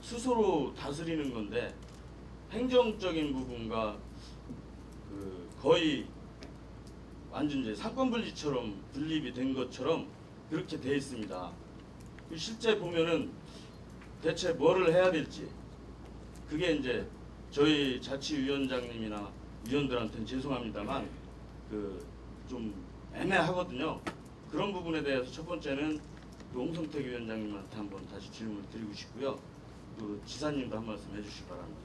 스스로 다스리는 건데 행정적인 부분과 그 거의 완전 이제 사건분리처럼 분립이 된 것처럼 그렇게 돼 있습니다. 실제 보면은 대체 뭐를 해야 될지 그게 이제 저희 자치위원장님이나 위원들한테는 죄송합니다만 그 좀 애매하거든요. 그런 부분에 대해서 첫 번째는 홍성택 위원장님한테 한번 다시 질문을 드리고 싶고요. 그 지사님도 한 말씀 해주시기 바랍니다.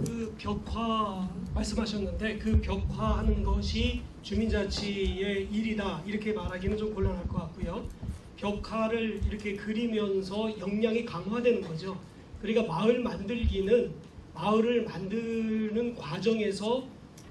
그 벽화 말씀하셨는데 그 벽화하는 것이 주민자치의 일이다 이렇게 말하기는 좀 곤란할 것 같고요. 벽화를 이렇게 그리면서 역량이 강화되는 거죠. 그러니까 마을을 만드는 과정에서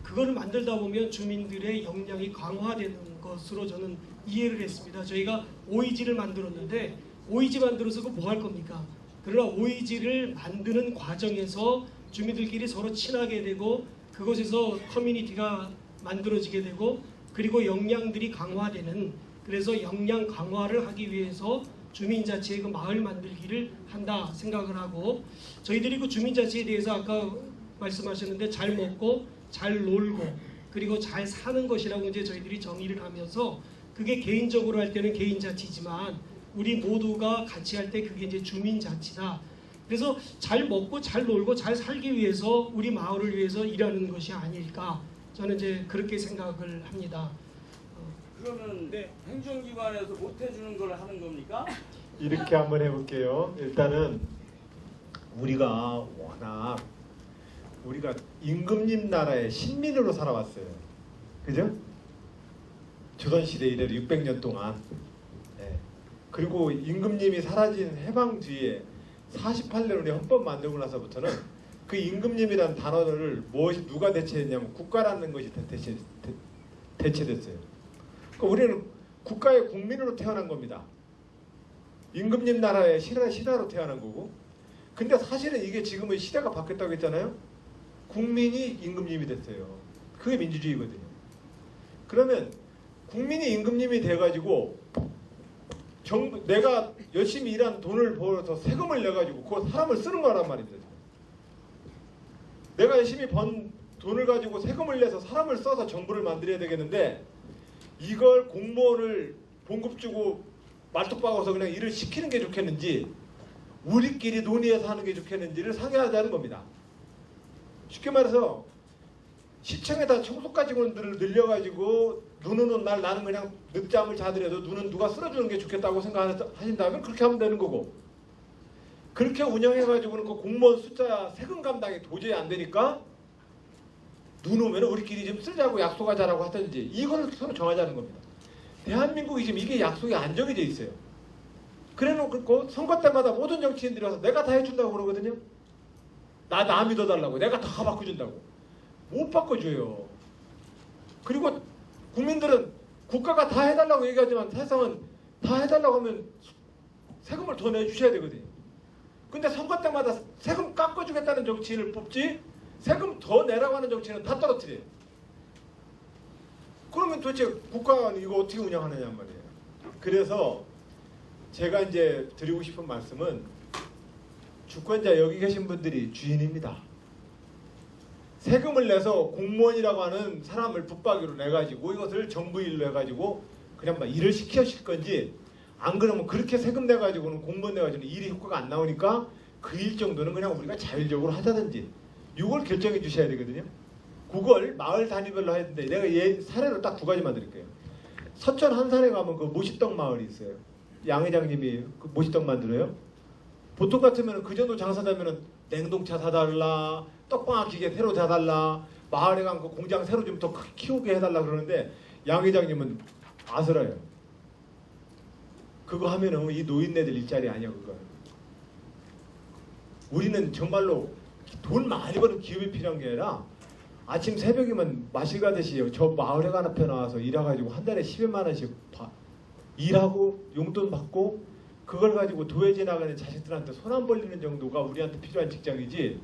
그거를 만들다 보면 주민들의 역량이 강화되는 것으로 저는 이해를 했습니다. 저희가 오이지를 만들었는데 오이지 만들어서 그거 뭐 할 겁니까? 그러나 오이지를 만드는 과정에서 주민들끼리 서로 친하게 되고 그곳에서 커뮤니티가 만들어지게 되고 그리고 역량들이 강화되는 그래서 역량 강화를 하기 위해서 주민자치의 그 마을 만들기를 한다 생각을 하고 저희들이 그 주민자치에 대해서 아까 말씀하셨는데 잘 먹고 잘 놀고 그리고 잘 사는 것이라고 이제 저희들이 정의를 하면서 그게 개인적으로 할 때는 개인자치지만 우리 모두가 같이 할 때 그게 이제 주민자치다. 그래서 잘 먹고 잘 놀고 잘 살기 위해서 우리 마을을 위해서 일하는 것이 아닐까 저는 이제 그렇게 생각을 합니다. 그러면 행정기관에서 못 해주는 걸 하는 겁니까? 이렇게 한번 해볼게요. 일단은 우리가 워낙 우리가 임금님 나라의 신민으로 살아왔어요. 그죠? 조선시대 이래로 600년 동안. 네. 그리고 임금님이 사라진 해방 뒤에 48년 우리 헌법 만들고 나서부터는 그 임금님이라는 단어를 무엇이 누가 대체했냐면 국가라는 것이 대체됐어요. 그러니까 우리는 국가의 국민으로 태어난 겁니다. 임금님 나라의 신하로 태어난 거고. 근데 사실은 이게 지금은 시대가 바뀌었다고 했잖아요. 국민이 임금님이 됐어요. 그게 민주주의거든요. 그러면 국민이 임금님이 돼가지고 내가 열심히 일한 돈을 벌어서 세금을 내가지고 그 사람을 쓰는 거란 말입니다. 내가 열심히 번 돈을 가지고 세금을 내서 사람을 써서 정부를 만들어야 되겠는데 이걸 공무원을 봉급 주고 말뚝 박아서 그냥 일을 시키는 게 좋겠는지 우리끼리 논의해서 하는 게 좋겠는지를 상의하자는 겁니다. 쉽게 말해서 시청에다 청소까지를 늘려가지고 눈은 온 날 나는 그냥 늦잠을 자더라도 눈은 누가 쓸어주는 게 좋겠다고 생각하신다면 그렇게 하면 되는 거고, 그렇게 운영해가지고는 그 공무원 숫자 세금 감당이 도저히 안 되니까 눈 오면 우리끼리 좀 쓰자고 약속하자라고 하든지 이거를 서로 정하자는 겁니다. 대한민국이 지금 이게 약속이 안 정해져 있어요. 그래놓고 선거 때마다 모든 정치인들이 와서 내가 다 해준다고 그러거든요. 나 믿어달라고, 내가 다 바꿔준다고. 못 바꿔줘요. 그리고 국민들은 국가가 다 해달라고 얘기하지만 사실상은 다 해달라고 하면 세금을 더 내주셔야 되거든요. 근데 선거 때마다 세금 깎아주겠다는 정치인을 뽑지 세금 더 내라고 하는 정치인은 다 떨어뜨려요. 그러면 도대체 국가는 이거 어떻게 운영하느냐 말이에요. 그래서 제가 이제 드리고 싶은 말씀은 주권자 여기 계신 분들이 주인입니다. 세금을 내서 공무원이라고 하는 사람을 붙박이로 내가지고 이것을 정부 일로 해가지고 그냥 막 일을 시키실 건지, 안 그러면 그렇게 세금 내가지고는 공무원 내가지고는 일이 효과가 안 나오니까 그 일 정도는 그냥 우리가 자율적으로 하자든지 이걸 결정해 주셔야 되거든요. 그걸 마을 단위별로 해야 되는데 내가 사례로 딱 두 가지만 드릴게요. 서천 한산에 가면 그 모시떡 마을이 있어요. 양 회장님이 그 모시떡 만들어요. 보통 같으면 그 정도 장사되면은 냉동차 사달라, 떡방아 기계 새로 사달라, 마을에 가면 그 공장 새로 좀 더 키우게 해달라 그러는데 양 회장님은 아슬아요. 그거 하면은 이 노인네들 일자리 아니야 그거. 우리는 정말로 돈 많이 버는 기업이 필요한 게 아니라 아침 새벽이면 마실 가듯이 저 마을에 가는 편 나와서 일해가지고 한 달에 10여만 원씩 일하고 용돈 받고 그걸 가지고 도에 지나가는 자식들한테 손 안 벌리는 정도가 우리한테 필요한 직장이지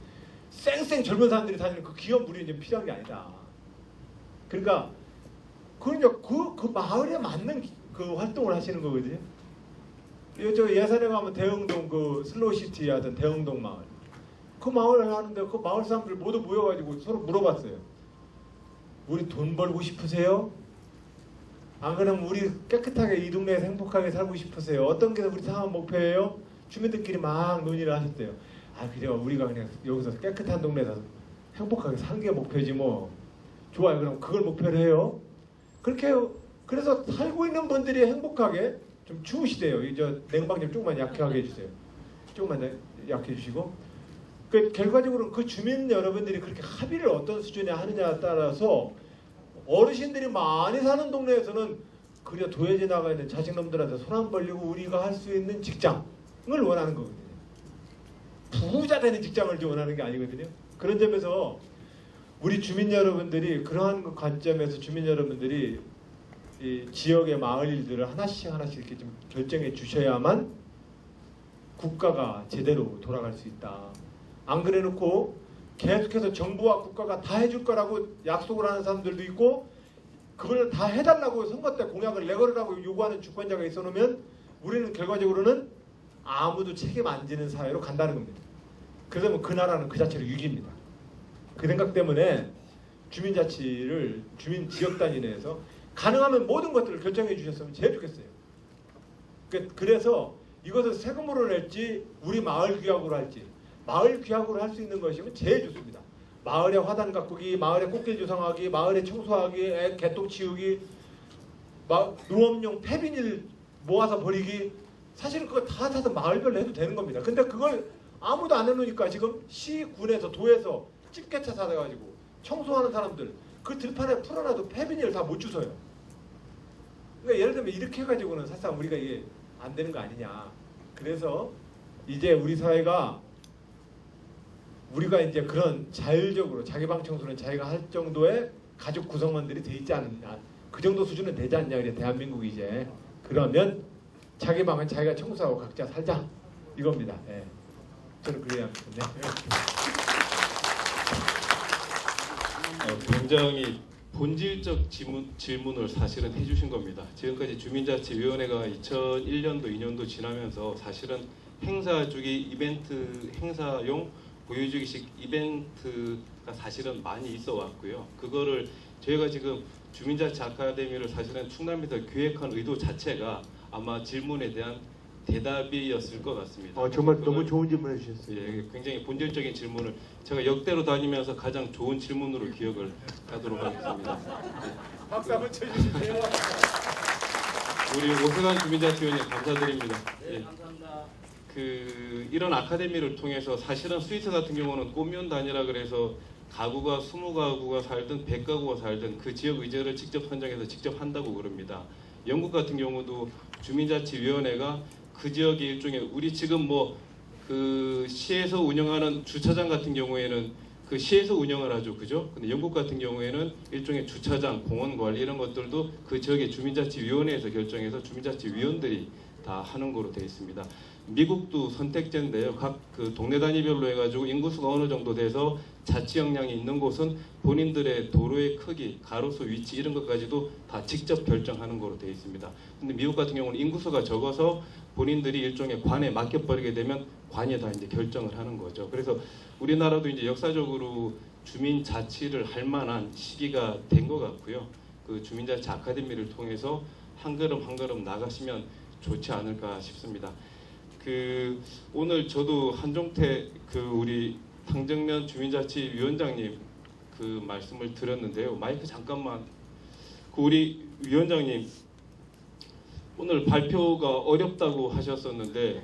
쌩쌩 젊은 사람들이 다니는 그 기업 우리는 좀 필요한 게 아니다. 그러니까 그 마을에 맞는 그 활동을 하시는 거거든요. 저 예산에 가면 대흥동 그 슬로우시티 하던 대흥동 마을, 그 마을을 하는데 그 마을 사람들 모두 모여가지고 서로 물어봤어요. 우리 돈 벌고 싶으세요? 안 그러면 우리 깨끗하게 이 동네에서 행복하게 살고 싶으세요? 어떤 게 우리 상황 목표예요? 주민들끼리 막 논의를 하셨대요. 아 그래요, 우리가 그냥 여기서 깨끗한 동네에서 행복하게 사는 게 목표지 뭐. 좋아요, 그럼 그걸 목표로 해요. 그렇게 해요. 그래서 살고 있는 분들이 행복하게 좀 추우시대요. 저 냉방 좀 조금만 약하게 해주세요. 조금만 약해 주시고. 그 결과적으로 그 주민 여러분들이 그렇게 합의를 어떤 수준에 하느냐에 따라서 어르신들이 많이 사는 동네에서는 그래 도에 지나가 있는 자식놈들한테 손 안 벌리고 우리가 할 수 있는 직장을 원하는 거거든요. 부자 되는 직장을 원하는 게 아니거든요. 그런 점에서 우리 주민 여러분들이 그러한 관점에서 주민 여러분들이 이 지역의 마을 일들을 하나씩 이렇게 좀 결정해 주셔야만 국가가 제대로 돌아갈 수 있다. 안 그래 놓고 계속해서 정부와 국가가 다 해줄 거라고 약속을 하는 사람들도 있고 그걸 다 해달라고 선거 때 공약을 내걸으라고 요구하는 주권자가 있어 놓으면 우리는 결과적으로는 아무도 책임 안 지는 사회로 간다는 겁니다. 그러면 그 나라는 그 자체로 위기입니다. 그 생각 때문에 주민자치를 주민 지역 단위 내에서 가능하면 모든 것들을 결정해 주셨으면 제일 좋겠어요. 그래서 이것을 세금으로 낼지 우리 마을 규약으로 할지, 마을 규약으로 할 수 있는 것이면 제일 좋습니다. 마을에 화단 가꾸기, 마을에 꽃길 조성하기, 마을에 청소하기, 개똥 치우기, 농업용 폐비닐 모아서 버리기, 사실은 그거 다 사서 마을별로 해도 되는 겁니다. 근데 그걸 아무도 안 해놓으니까 지금 시군에서 도에서 집게차 사가지고 청소하는 사람들 그 들판에 풀어놔도 폐비닐 다 못 주워요. 그러니까 예를 들면 이렇게 해가지고는 사실상 우리가 이게 안 되는 거 아니냐. 그래서 이제 우리 사회가 우리가 이제 그런 자율적으로 자기 방 청소는 자기가 할 정도의 가족 구성원들이 돼 있지 않느냐. 그 정도 수준은 되지 않냐. 이제 대한민국이 이제 그러면 자기 방은 자기가 청소하고 각자 살자 이겁니다. 예. 저는 그래야 합니다. 굉장히 본질적 질문을 사실은 해주신 겁니다. 지금까지 주민자치위원회가 2001년도, 2년도 지나면서 사실은 행사주기 이벤트, 행사용 보여주기식 이벤트가 사실은 많이 있어 왔고요. 그거를 저희가 지금 주민자치 아카데미를 사실은 충남에서 기획한 의도 자체가 아마 질문에 대한 대답이었을 것 같습니다. 정말 너무 좋은 질문 해주셨어요. 예, 굉장히 본질적인 질문을 제가 역대로 다니면서 가장 좋은 질문으로 기억을 하도록 하겠습니다. 박수 한번 쳐주시세요. 우리 오세관 주민자치위원님 감사드립니다. 네, 예. 감사합니다. 이런 아카데미를 통해서 사실은 스위스 같은 경우는 꼬미온 단위라 그래서 가구가 20가구가 살든 100가구가 살든 그 지역 의제를 직접 선정해서 직접 한다고 그럽니다. 영국 같은 경우도 주민자치위원회가 그 지역의 일종의 우리 지금 그 시에서 운영하는 주차장 같은 경우에는 그 시에서 운영을 하죠, 그죠? 근데 영국 같은 경우에는 일종의 주차장, 공원 관리 이런 것들도 그 지역의 주민자치위원회에서 결정해서 주민자치위원들이 다 하는 거로 되어 있습니다. 미국도 선택제인데요. 각 그 동네 단위별로 해가지고 인구수가 어느 정도 돼서 자치 역량이 있는 곳은 본인들의 도로의 크기, 가로수 위치 이런 것까지도 다 직접 결정하는 거로 되어 있습니다. 근데 미국 같은 경우는 인구수가 적어서 본인들이 일종의 관에 맡겨버리게 되면 관이 다 이제 결정을 하는 거죠. 그래서 우리나라도 이제 역사적으로 주민 자치를 할 만한 시기가 된 것 같고요. 그 주민자치 아카데미를 통해서 한 걸음 한 걸음 나가시면 좋지 않을까 싶습니다. 오늘 저도 한종태 우리 탕정면 주민자치위원장님 그 말씀을 들었는데요. 마이크 잠깐만. 우리 위원장님 오늘 발표가 어렵다고 하셨었는데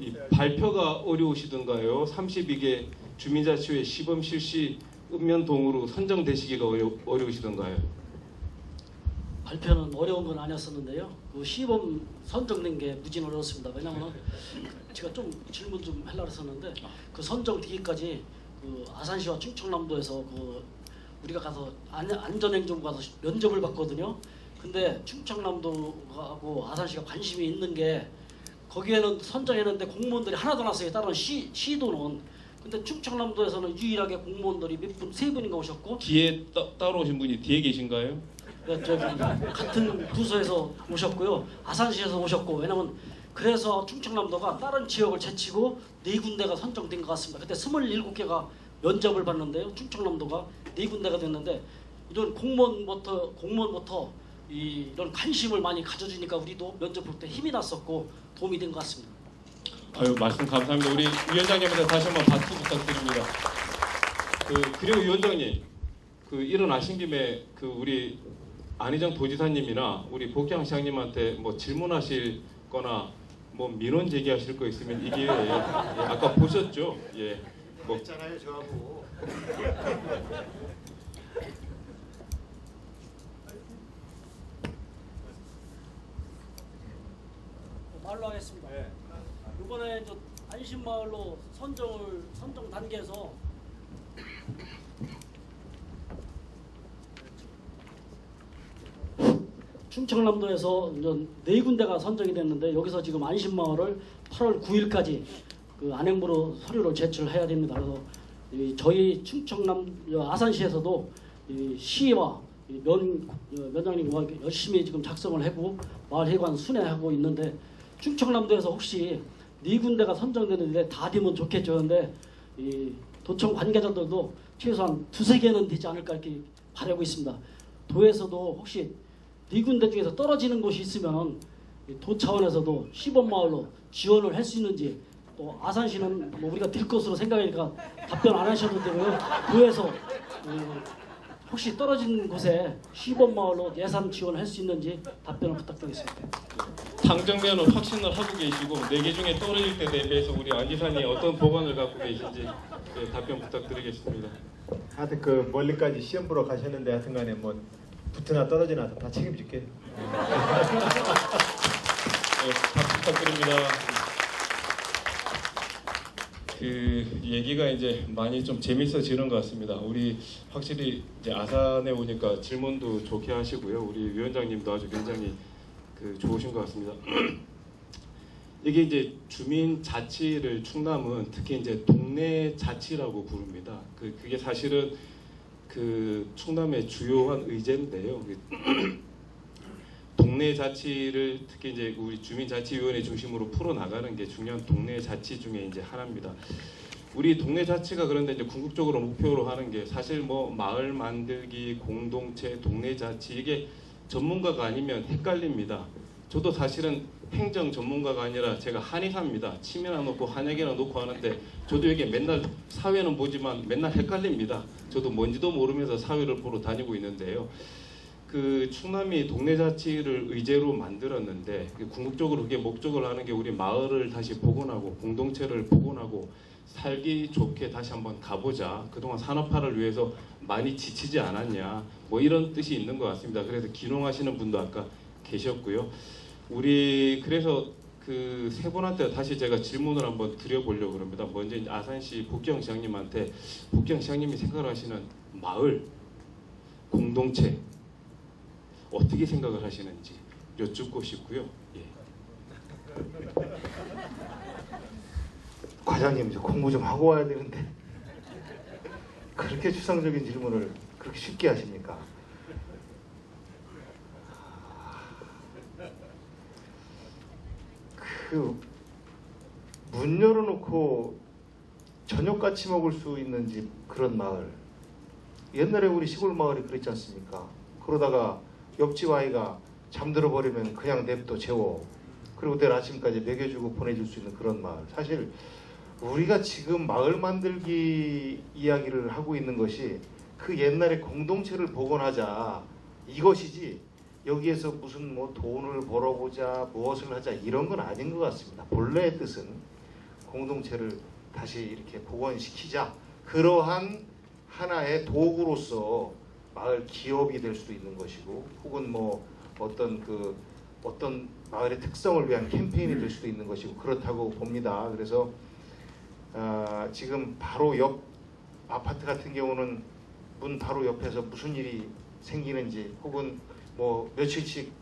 이 발표가 어려우시던가요? 32개 주민자치회 시범 실시 읍면동으로 선정되시기가 어려우시던가요? 발표는 어려운 건 아니었었는데요. 그 시범 선정된 게 무진 어려웠습니다. 왜냐하면 제가 좀 질문 좀 하려고 했었는데 그 선정되기까지 그 아산시와 충청남도에서 그 우리가 가서 안전행정부 가서 면접을 봤거든요. 근데 충청남도하고 아산시가 관심이 있는 게 거기에는 선정했는데 공무원들이 하나도 안 왔어요. 다른 시도는. 근데 충청남도에서는 유일하게 공무원들이 몇 분, 3분인가 오셨고 뒤에 따로 오신 분이 뒤에 계신가요? 저기 같은 부서에서 오셨고요. 아산시에서 오셨고. 왜냐면 그래서 충청남도가 다른 지역을 제치고 4군데가 선정된 것 같습니다. 그때 27개가 면접을 봤는데요. 충청남도가 4군데가 됐는데 이런 공무원부터 이런 관심을 많이 가져주니까 우리도 면접 볼 때 힘이 났었고 도움이 된 것 같습니다. 아유, 말씀 감사합니다. 우리 위원장님한테 다시 한번 박수 부탁드립니다. 그리고 위원장님 일어나신 김에 우리 안희정 도지사님이나 우리 복향 시장님한테 질문하실 거나 민원 제기하실 거 있으면 이 기회에 아까 보셨죠? 예. 했잖아요, 저하고. 말로 하겠습니다. 이번에 안심마을로 선정 단계에서 충청남도에서 4군데가 선정이 됐는데 여기서 지금 안심마을을 8월 9일까지 그 안행부로 서류를 제출해야 됩니다. 그래서 저희 아산시에서도 시와 면장님과 열심히 지금 작성을 하고 마을회관 순회하고 있는데 충청남도에서 혹시 4군데가 선정되는데 다 되면 좋겠죠. 그런데 도청 관계자들도 최소한 2-3개는 되지 않을까 이렇게 바라고 있습니다. 도에서도 혹시 4군데 중에서 떨어지는 곳이 있으면 도 차원에서도 시범마을로 지원을 할 수 있는지, 또 아산시는 우리가 될 것으로 생각하니까 답변 안 하셔도 되고요. 도에서 혹시 떨어진 곳에 시범마을로 예산 지원할 수 있는지 답변을 부탁드리겠습니다. 탕정면은 확신을 하고 계시고 4개 중에 떨어질 때 대비해서 우리 안 지사님 어떤 보관을 갖고 계신지 답변 부탁드리겠습니다. 하여튼 멀리까지 시험 보러 가셨는데 하여튼간에 붙으나 떨어지나 다 책임질게. 박수 부탁드립니다. 그 얘기가 이제 많이 좀 재밌어지는 것 같습니다. 우리 확실히 이제 아산에 오니까 질문도 좋게 하시고요. 우리 위원장님도 아주 굉장히 그 좋으신 것 같습니다. 이게 이제 주민 자치를 충남은 특히 이제 동네 자치라고 부릅니다. 그게 사실은 그 충남의 주요한 의제인데요. 동네 자치를 특히 이제 우리 주민자치위원회 중심으로 풀어 나가는 게 중요한 동네 자치 중에 이제 하나입니다. 우리 동네 자치가 그런데 이제 궁극적으로 목표로 하는 게 사실 뭐 마을 만들기, 공동체, 동네 자치 이게 전문가가 아니면 헷갈립니다. 저도 사실은 행정 전문가가 아니라 제가 한의사입니다. 침이나 놓고 한약이나 놓고 하는데 저도 여기 맨날 사회는 보지만 맨날 헷갈립니다. 저도 뭔지도 모르면서 사회를 보러 다니고 있는데요. 그 충남이 동네 자치를 의제로 만들었는데 궁극적으로 그게 목적을 하는 게 우리 마을을 다시 복원하고 공동체를 복원하고 살기 좋게 다시 한번 가보자. 그동안 산업화를 위해서 많이 지치지 않았냐. 뭐 이런 뜻이 있는 것 같습니다. 그래서 기농하시는 분도 아까 계셨고요. 우리 그래서 그 세 분한테 다시 제가 질문을 한번 드려보려고 합니다. 먼저 아산시 복경 시장님한테 복경 시장님이 생각하시는 마을 공동체 어떻게 생각을 하시는지 여쭙고 싶고요. 예. 과장님 이제 공부 좀 하고 와야 되는데 그렇게 추상적인 질문을 그렇게 쉽게 하십니까? 그 문 열어놓고 저녁같이 먹을 수 있는 집 그런 마을 옛날에 우리 시골 마을이 그랬지 않습니까? 그러다가 옆집 아이가 잠들어 버리면 그냥 냅둬 재워 그리고 내일 아침까지 먹여주고 보내줄 수 있는 그런 마을. 사실 우리가 지금 마을 만들기 이야기를 하고 있는 것이 그 옛날에 공동체를 복원하자 이것이지 여기에서 무슨 뭐 돈을 벌어보자 무엇을 하자 이런 건 아닌 것 같습니다. 본래의 뜻은 공동체를 다시 이렇게 복원시키자 그러한 하나의 도구로서 마을 기업이 될 수도 있는 것이고 혹은 뭐 어떤 마을의 특성을 위한 캠페인이 될 수도 있는 것이고 그렇다고 봅니다. 그래서 지금 바로 옆 아파트 같은 경우는 문 바로 옆에서 무슨 일이 생기는지 혹은 뭐 며칠씩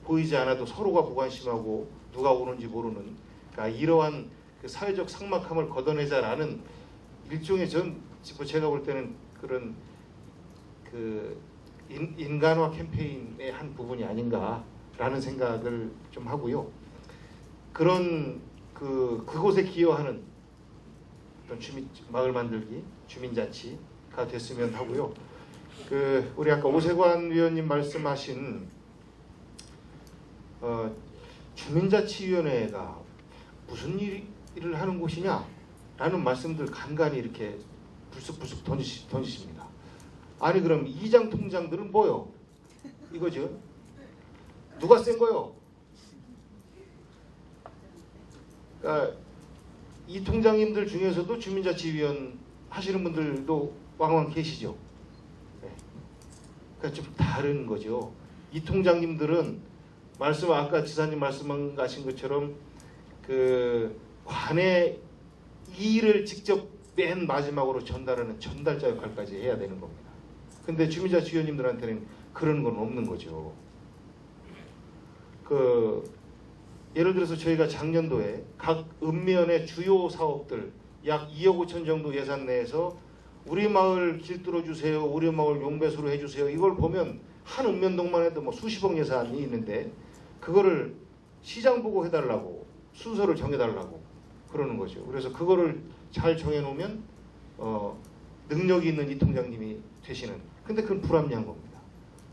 보이지 않아도 서로가 무관심하고 누가 오는지 모르는 그러니까 이러한 그 사회적 삭막함을 걷어내자라는 일종의 제가 볼 때는 그런 그 인간화 캠페인의 한 부분이 아닌가라는 생각을 좀 하고요. 그런 그곳에 기여하는 어떤 마을 만들기, 주민자치가 됐으면 하고요. 우리 아까 오세관 위원님 말씀하신 주민자치위원회가 무슨 일을 하는 곳이냐라는 말씀들 간간히 이렇게 불쑥불쑥 던지십니다. 아니 그럼 이장 통장들은 뭐요? 이거죠. 누가 센 거요? 그러니까 이 통장님들 중에서도 주민자치위원 하시는 분들도 왕왕 계시죠. 네. 그러니까 좀 다른 거죠. 이 통장님들은 아까 지사님 말씀하신 것처럼 그 관의 일을 직접 맨 마지막으로 전달하는 전달자 역할까지 해야 되는 겁니다. 근데 주민자치위원님들한테는 그런 건 없는 거죠. 예를 들어서 저희가 작년도에 각 읍면의 주요 사업들 약 2억 5천 정도 예산 내에서 우리 마을 길 뚫어주세요, 우리 마을 용배수로 해주세요. 이걸 보면 한 읍면동만 해도 뭐 수십억 예산이 있는데 그거를 시장 보고 해달라고 순서를 정해달라고 그러는 거죠. 그래서 그거를 잘 정해놓으면 능력이 있는 이 통장님이 되시는. 근데 그건 불합리한 겁니다.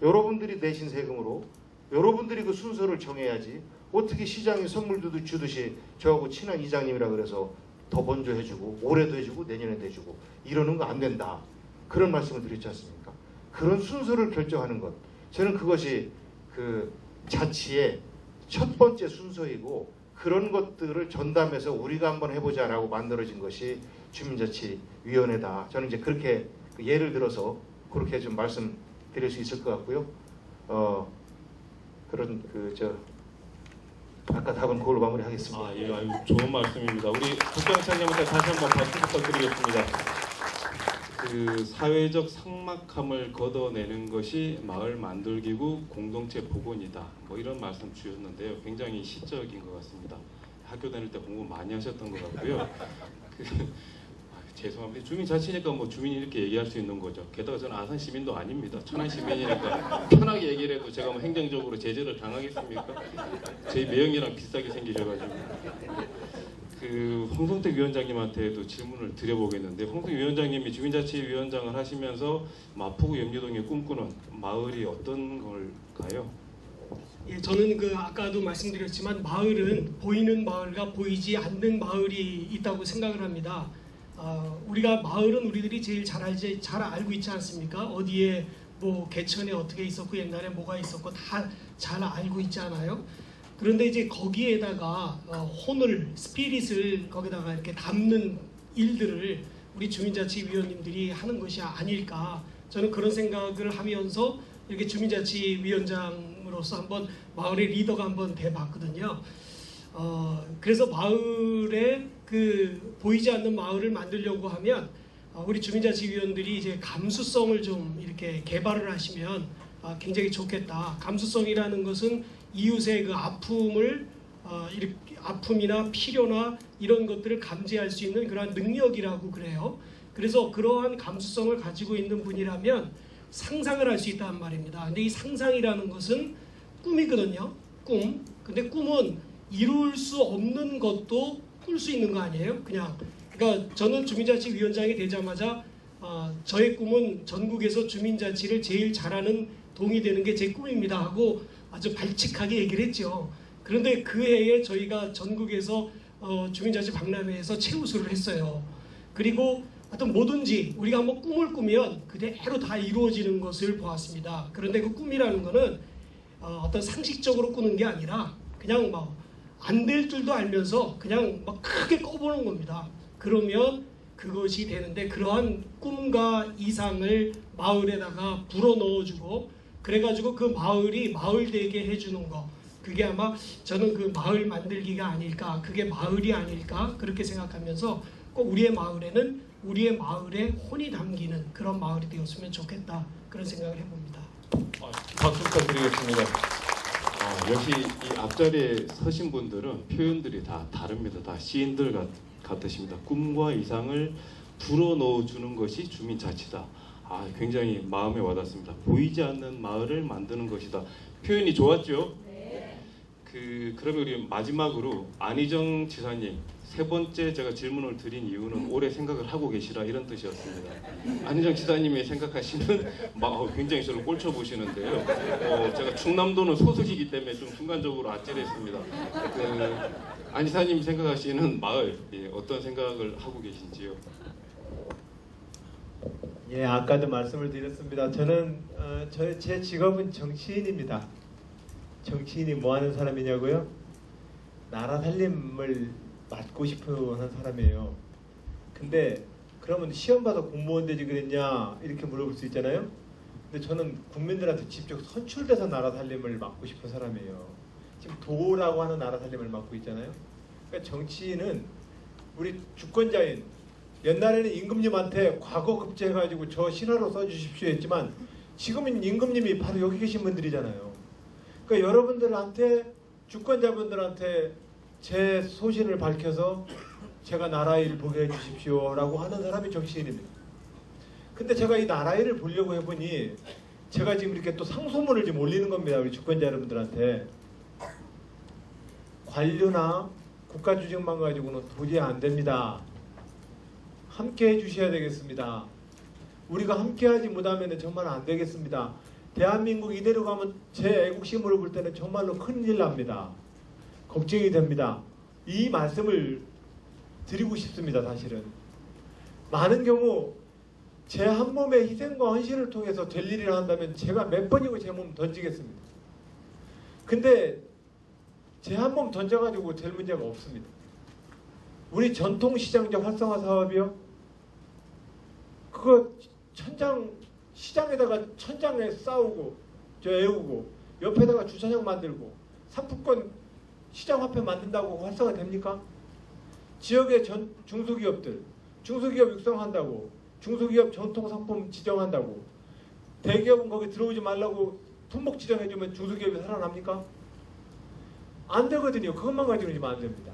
여러분들이 내신 세금으로 여러분들이 그 순서를 정해야지 어떻게 시장에 선물도 주듯이 저하고 친한 이장님이라 그래서 더 먼저 해주고 올해도 해주고 내년에도 해주고 이러는 거 안 된다. 그런 말씀을 드렸지 않습니까? 그런 순서를 결정하는 것. 저는 그것이 그 자치의 첫 번째 순서이고 그런 것들을 전담해서 우리가 한번 해보자라고 만들어진 것이 주민자치위원회다. 저는 이제 그렇게 예를 들어서 그렇게 좀 말씀드릴 수 있을 것 같고요. 그런 아까 답은 그걸로 마무리하겠습니다. 예, 아유, 좋은 말씀입니다. 우리 국장차장님한테 다시 한번 박수 부탁드리겠습니다. 그 사회적 삭막함을 걷어내는 것이 마을 만들기구 공동체 복원이다. 뭐 이런 말씀 주셨는데요. 굉장히 시적인 것 같습니다. 학교 다닐 때 공부 많이 하셨던 것 같고요. 죄송합니다. 주민자치니까 뭐 주민이 이렇게 얘기할 수 있는 거죠. 게다가 저는 아산 시민도 아닙니다. 천안 시민이니까 편하게 얘기를 해도 제가 뭐 행정적으로 제재를 당하겠습니까? 저희 매형이랑 비슷하게 생기셔가지고. 그 홍성택 위원장님한테도 질문을 드려보겠는데, 홍성택 위원장님이 주민자치위원장을 하시면서 마포구 염리동에 꿈꾸는 마을이 어떤 걸까요? 예, 저는 그 아까도 말씀드렸지만 마을은 보이는 마을과 보이지 않는 마을이 있다고 생각을 합니다. 우리가 마을은 우리들이 제일 잘 알고 있지 않습니까? 어디에 뭐 개천에 어떻게 있었고 옛날에 뭐가 있었고 다 잘 알고 있지 않아요? 그런데 이제 거기에다가 혼을 스피릿을 거기다가 이렇게 담는 일들을 우리 주민자치위원님들이 하는 것이 아닐까, 저는 그런 생각을 하면서 이렇게 주민자치위원장으로서 한번 마을의 리더가 한번 돼봤거든요. 그래서 마을에 그 보이지 않는 마을을 만들려고 하면 우리 주민자치위원들이 이제 감수성을 좀 이렇게 개발을 하시면 굉장히 좋겠다. 감수성이라는 것은 이웃의 그 아픔을 이렇게 아픔이나 필요나 이런 것들을 감지할 수 있는 그러한 능력이라고 그래요. 그래서 그러한 감수성을 가지고 있는 분이라면 상상을 할 수 있다는 말입니다. 근데 이 상상이라는 것은 꿈이거든요. 꿈. 근데 꿈은 이룰 수 없는 것도 꿀 수 있는 거 아니에요? 그러니까 저는 주민자치위원장이 되자마자 저의 꿈은 전국에서 주민자치를 제일 잘하는 동이 되는 게 제 꿈입니다 하고 아주 발칙하게 얘기를 했죠. 그런데 그 해에 저희가 전국에서 주민자치 박람회에서 최우수를 했어요. 그리고 하여튼 뭐든지 우리가 한번 꿈을 꾸면 그대로 다 이루어지는 것을 보았습니다. 그런데 그 꿈이라는 거는 어떤 상식적으로 꾸는 게 아니라 그냥 막 안 될 줄도 알면서 그냥 막 크게 꿔보는 겁니다. 그러면 그것이 되는데, 그러한 꿈과 이상을 마을에다가 불어넣어주고 그래가지고 그 마을이 마을되게 해주는 거, 그게 아마 저는 그 마을 만들기가 아닐까, 그게 마을이 아닐까 그렇게 생각하면서 꼭 우리의 마을에는 우리의 마을의 혼이 담기는 그런 마을이 되었으면 좋겠다, 그런 생각을 해봅니다. 박수 부탁드리겠습니다. 역시 이 앞자리에 서신 분들은 표현들이 다 다릅니다. 다 시인들 같으십니다. 꿈과 이상을 불어넣어주는 것이 주민자치다. 굉장히 마음에 와닿습니다. 보이지 않는 마을을 만드는 것이다. 표현이 좋았죠? 네. 그러면 우리 마지막으로 안희정 지사님, 세 번째 제가 질문을 드린 이유는 오래 생각을 하고 계시라 이런 뜻이었습니다. 안희정 지사님이 생각하시는 굉장히 저를 꼴쳐보시는데요. 제가 충남도는 소속이기 때문에 좀 순간적으로 아찔했습니다. 안 지사님이 생각하시는 마을, 어떤 생각을 하고 계신지요? 예, 아까도 말씀을 드렸습니다. 저는 제 직업은 정치인입니다. 정치인이 뭐 하는 사람이냐고요? 나라 살림을 맡고 싶어 하는 사람이에요. 근데 그러면 시험 봐서 공무원 되지 그랬냐 이렇게 물어볼 수 있잖아요. 근데 저는 국민들한테 직접 선출돼서 나라 살림을 맡고 싶은 사람이에요. 지금 도라고 하는 나라 살림을 맡고 있잖아요. 그러니까 정치인은 우리 주권자인, 옛날에는 임금님한테 과거 급제해가지고 저 신화로 써주십시오 했지만 지금은 임금님이 바로 여기 계신 분들이잖아요. 그러니까 여러분들한테, 주권자분들한테 제 소신을 밝혀서 제가 나라 일 보게 해주십시오 라고 하는 사람이 정치인입니다. 근데 제가 이 나라 일을 보려고 해보니 제가 지금 이렇게 또 상소문을 지금 올리는 겁니다. 우리 주권자 여러분들한테. 관료나 국가주택만 가지고는 도저히 안 됩니다. 함께 해주셔야 되겠습니다. 우리가 함께하지 못하면 정말 안 되겠습니다. 대한민국 이대로 가면 제 애국심으로 볼 때는 정말로 큰일 납니다. 걱정이 됩니다. 이 말씀을 드리고 싶습니다. 사실은 많은 경우 제 한 몸의 희생과 헌신을 통해서 될 일이라 한다면 제가 몇 번이고 제 몸 던지겠습니다. 근데 제 한 몸 던져가지고 될 문제가 없습니다. 우리 전통시장적 활성화 사업이요, 그거 천장, 시장에다가 천장에 싸우고 저 애우고 옆에다가 주차장 만들고 상품권 시장화폐 만든다고 활성화 됩니까? 지역의 중소기업들, 중소기업 육성한다고, 중소기업 전통상품 지정한다고, 대기업은 거기 들어오지 말라고 품목 지정해주면 중소기업이 살아납니까? 안 되거든요. 그것만 가지고는 안 됩니다.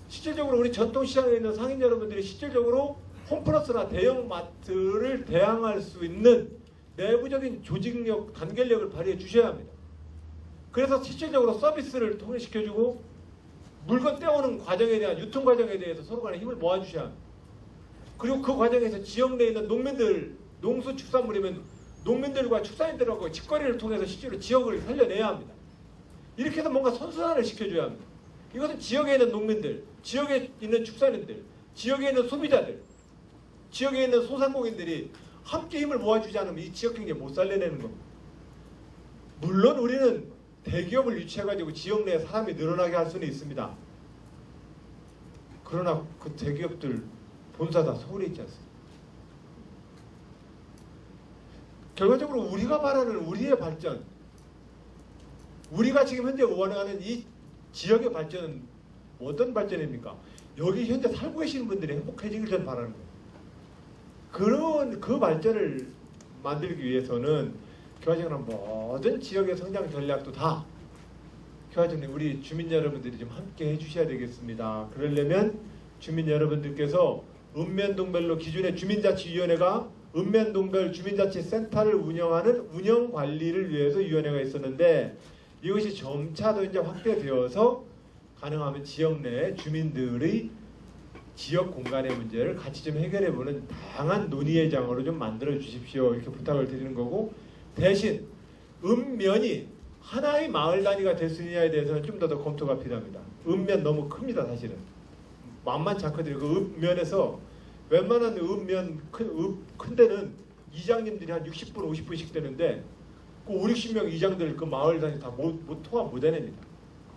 실질적으로 우리 전통시장에 있는 상인 여러분들이 실질적으로 홈플러스나 대형마트를 대항할 수 있는 내부적인 조직력, 단결력을 발휘해 주셔야 합니다. 그래서 실질적으로 서비스를 통일시켜주고 물건 떼오는 과정에 대한 유통 과정에 대해서 서로 간에 힘을 모아주셔야 합니다. 그리고 그 과정에서 지역 내에 있는 농민들, 농수축산물이면 농민들과 축산인들하고 직거래를 통해서 실제로 지역을 살려내야 합니다. 이렇게 해서 뭔가 선순환을 시켜줘야 합니다. 이것은 지역에 있는 농민들, 지역에 있는 축산인들, 지역에 있는 소비자들, 지역에 있는 소상공인들이 함께 힘을 모아주지 않으면 이 지역 경제 못 살려내는 겁니다. 물론 우리는 대기업을 유치해가지고 지역 내에 사람이 늘어나게 할 수는 있습니다. 그러나 그 대기업들 본사 다 서울에 있지 않습니까? 결과적으로 우리가 말하는 우리의 발전, 우리가 지금 현재 원하는 이 지역의 발전은 어떤 발전입니까? 여기 현재 살고 계시는 분들이 행복해지길 전 바라는 거예요. 그런 그 발전을 만들기 위해서는 교화정은 모든 지역의 성장 전략도 다 교화정은 우리 주민 여러분들이 좀 함께 해주셔야 되겠습니다. 그러려면 주민 여러분들께서 읍면동별로 기존의 주민자치위원회가 읍면동별 주민자치센터를 운영하는 운영관리를 위해서 위원회가 있었는데 이것이 점차 더 이제 확대되어서 가능하면 지역 내 주민들의 지역 공간의 문제를 같이 좀 해결해보는 다양한 논의의 장으로 좀 만들어 주십시오. 이렇게 부탁을 드리는 거고, 대신 읍면이 하나의 마을 단위가 될 수 있느냐에 대해서는 좀 더 검토가 필요합니다. 읍면 너무 큽니다. 사실은 만만치 않거든요. 그 읍면에서 웬만한 읍면 큰 데는 이장님들이 한 60분 50분씩 되는데 그 5, 60명 이장들 그 마을 단위 다 통합 못 해냅니다.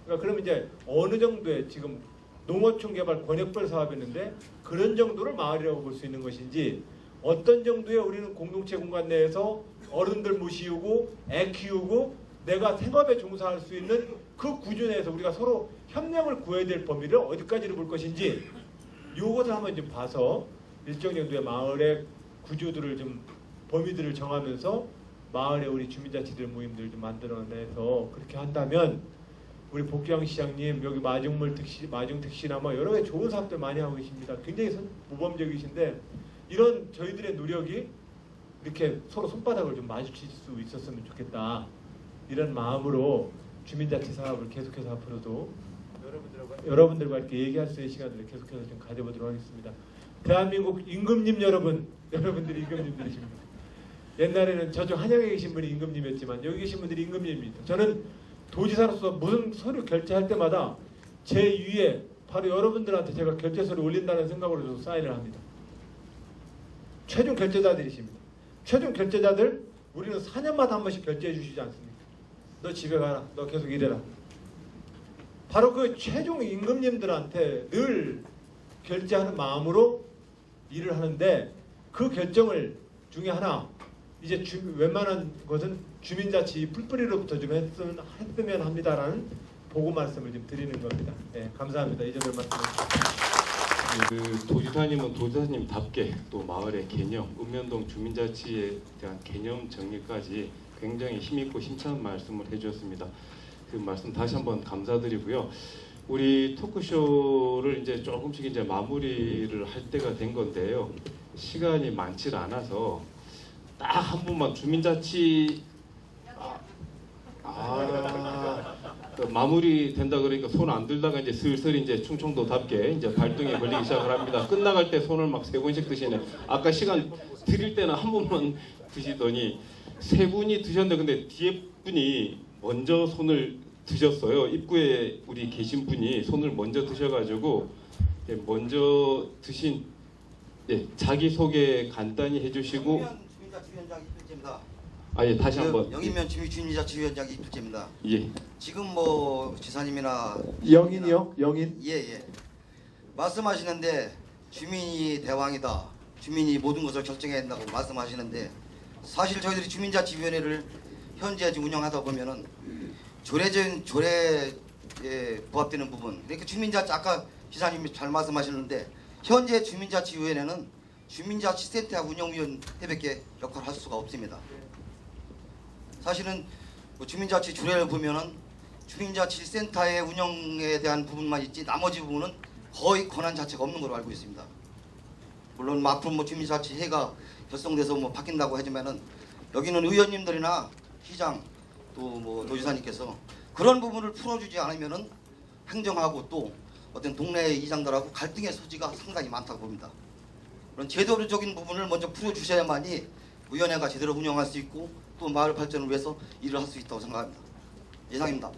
그러니까 그러면 이제 어느 정도의 지금 농어촌 개발 권역별 사업이었는데 그런 정도를 마을이라고 볼 수 있는 것인지, 어떤 정도의 우리는 공동체 공간 내에서 어른들 모시고 애 키우고 내가 생업에 종사할 수 있는 그 구조 내에서 우리가 서로 협력을 구해야 될 범위를 어디까지로 볼 것인지, 요것을 한번 좀 봐서 일정 정도의 마을의 구조들을 좀 범위들을 정하면서 마을에 우리 주민자치들 모임들 좀 만들어내서 그렇게 한다면 우리 복귀왕 시장님 여기 마중 택시나 뭐 여러 가지 좋은 사업들 많이 하고 계십니다. 굉장히 모범적이신데 이런 저희들의 노력이 이렇게 서로 손바닥을 좀 마주칠 수 있었으면 좋겠다. 이런 마음으로 주민자치 사업을 계속해서 앞으로도 여러분들과 이렇게 얘기할 수 있는 시간들을 계속해서 좀 가져보도록 하겠습니다. 대한민국 임금님 여러분들이 임금님들이십니다. 옛날에는 저쪽 한양에 계신 분이 임금님이었지만 여기 계신 분들이 임금님입니다. 저는 도지사로서 무슨 서류 결제할 때마다 제 위에 바로 여러분들한테 제가 결제서를 올린다는 생각으로 사인을 합니다. 최종 결제자들이십니다. 최종 결제자들 우리는 4년마다 한 번씩 결제해 주시지 않습니까? 너 집에 가라. 너 계속 일해라. 바로 그 최종 임금님들한테 늘 결제하는 마음으로 일을 하는데, 그 결정을 중에 하나 이제 웬만한 것은 주민자치 풀뿌리로부터 좀 했으면 합니다라는 보고 말씀을 좀 드리는 겁니다. 네, 감사합니다. 이 정도 말씀드립니다. 그 도지사님은 도지사님답게 또 마을의 개념, 읍면동 주민자치에 대한 개념 정리까지 굉장히 힘있고 힘찬 말씀을 해주셨습니다. 그 말씀 다시 한번 감사드리고요. 우리 토크쇼를 이제 조금씩 이제 마무리를 할 때가 된 건데요. 시간이 많지 않아서 딱 한 분만 주민자치 마무리 된다 그러니까 손 안 들다가 이제 슬슬 이제 충청도답게 이제 발등에 걸리기 시작을 합니다. 끝나갈 때 손을 막 3번씩 드시네. 아까 시간 드릴 때는 한 분만 드시더니 3분이 드셨는데 근데 뒤에 분이 먼저 손을 드셨어요. 입구에 우리 계신 분이 손을 먼저 드셔가지고 먼저 드신 자기 소개 간단히 해주시고. 주민자치위원장 이필재입니다. 예, 다시 한번. 영인면 주민자치위원장 이필재입니다. 예. 지금 뭐 지사님이나 영인이요? 영인? 예. 말씀하시는데 주민이 대왕이다. 주민이 모든 것을 결정해야 된다고 말씀하시는데, 사실 저희들이 주민자치위원회를 현재 지금 운영하다 보면은 조례 부합되는 부분. 그러니까 주민자치 아까 기사님이 잘 말씀하셨는데 현재 주민자치위원회는 주민자치센터 운영위원회밖에 역할을 할 수가 없습니다. 사실은 뭐 주민자치 조례를 보면은 주민자치센터의 운영에 대한 부분만 있지 나머지 부분은 거의 권한 자체가 없는 걸로 알고 있습니다. 물론 뭐 앞으로 뭐 주민자치회가 결성돼서 뭐 바뀐다고 하지만은 여기는 의원님들이나 시장 또 뭐 도지사님께서 그런 부분을 풀어주지 않으면은 행정하고 또 어떤 동네 이장들하고 갈등의 소지가 상당히 많다고 봅니다. 그런 제도적인 부분을 먼저 풀어주셔야만이 위원회가 제대로 운영할 수 있고 또 마을 발전을 위해서 일을 할 수 있다고 생각합니다. 이상입니다.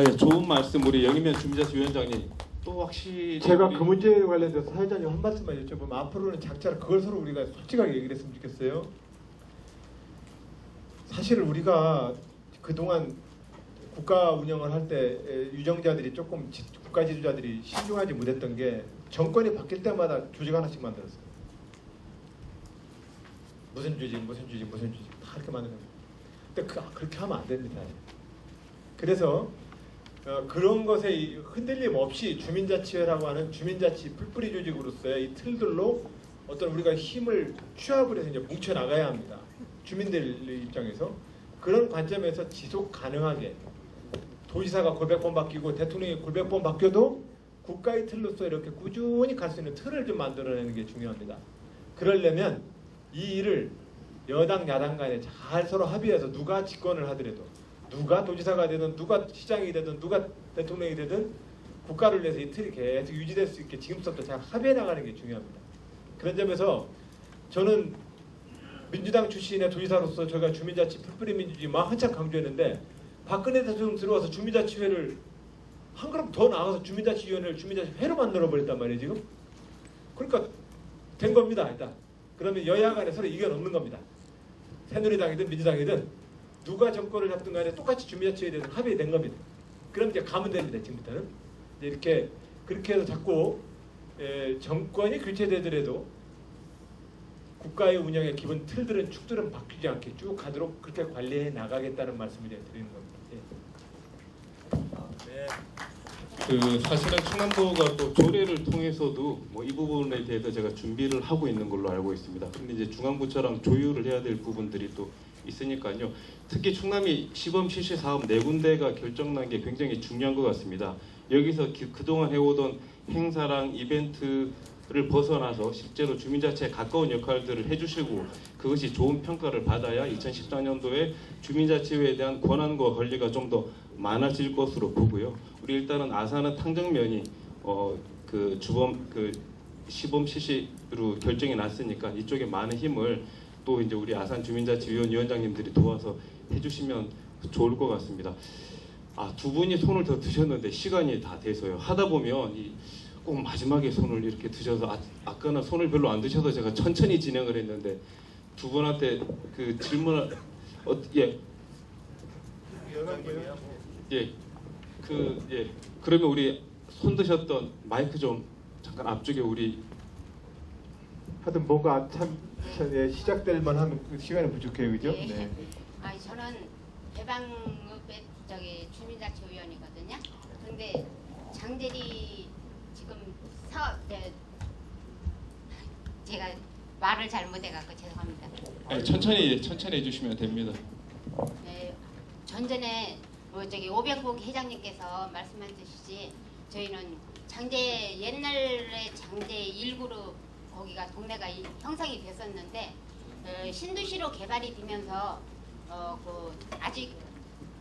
예, 좋은 말씀 우리 영임현 주민자치위원장님 또 확실히 제가 그 문제에 관련돼서 사회자님 한 말씀만 여쭤보면 앞으로는 작자를 그걸 서로 우리가 솔직하게 얘기를 했으면 좋겠어요. 사실 우리가 그동안 국가 운영을 할 때 유정자들이 조금 국가 지도자들이 신중하지 못했던 게 정권이 바뀔 때마다 조직 하나씩 만들었어요. 무슨 조직 다 이렇게 만드는 거예요. 근데 그렇게 하면 안 됩니다. 그래서 그런 것에 흔들림 없이 주민자치회라고 하는 주민자치 풀뿌리 조직으로서의 이 틀들로 어떤 우리가 힘을 취합을 해서 이제 뭉쳐 나가야 합니다. 주민들 입장에서 그런 관점에서 지속 가능하게 도지사가 골백 번 바뀌고 대통령이 골백 번 바뀌어도 국가의 틀로서 이렇게 꾸준히 갈 수 있는 틀을 좀 만들어내는 게 중요합니다. 그러려면 이 일을 여당 야당 간에 잘 서로 합의해서 누가 집권을 하더라도 누가 도지사가 되든 누가 시장이 되든 누가 대통령이 되든 국가를 위해서 이 틀이 계속 유지될 수 있게 지금부터 잘 합의해 나가는 게 중요합니다. 그런 점에서 저는 민주당 출신의 도지사로서 저희가 주민자치 풀뿌리 민주주의 막 한참 강조했는데 박근혜 대통령 들어와서 주민자치회를 한 걸음 더 나가서 주민자치위원회를 주민자치회로 만들어버렸단 말이에요 지금. 그러니까 된 겁니다 일단. 그러면 여야 간에 서로 이견 없는 겁니다. 새누리당이든 민주당이든 누가 정권을 잡든 간에 똑같이 주민자치회에 대해서 합의된 겁니다. 그럼 이제 가면 됩니다. 지금부터는. 이렇게 그렇게 해서 자꾸 정권이 교체되더라도 국가의 운영의 기본 틀들은 축들은 바뀌지 않게 쭉 가도록 그렇게 관리해 나가겠다는 말씀을 드리는 겁니다. 네. 그 사실은 충남도가 또 조례를 통해서도 뭐 이 부분에 대해서 제가 준비를 하고 있는 걸로 알고 있습니다. 근데 이제 중앙부처랑 조율을 해야 될 부분들이 또 있으니까요. 특히 충남이 시범 실시 사업 4군데가 결정난 게 굉장히 중요한 것 같습니다. 여기서 그동안 해오던 행사랑 이벤트를 벗어나서 실제로 주민자치에 가까운 역할들을 해주시고 그것이 좋은 평가를 받아야 2014년도에 주민자치회에 대한 권한과 권리가 좀 더 많아질 것으로 보고요. 우리 일단은 아산은 탕정면이 그 주범 그 시범 실시로 결정이 났으니까 이쪽에 많은 힘을 또 이제 우리 아산 주민자치위원 위원장님들이 도와서 해주시면 좋을 것 같습니다. 두 분이 손을 더 드셨는데 시간이 다 돼서요. 하다 보면 꼭 마지막에 손을 이렇게 드셔서 아까는 손을 별로 안 드셔서 제가 천천히 진행을 했는데 두 분한테 그 질문을 그러면 우리 손 드셨던 마이크 좀 잠깐 앞쪽에 우리 하여튼 뭔가 참 시작될 만한 시간이 부족해요, 그죠? 네. 저는 대방읍의 주민자치위원이거든요. 근데 장제리 지금 제가 말을 잘못해갖고 죄송합니다. 천천히 해주시면 됩니다. 네, 전전에 오병국 회장님께서 말씀하셨듯이 저희는 옛날에 장제 1구로 거기가 동네가 형성이 됐었는데 신도시로 개발이 되면서 아직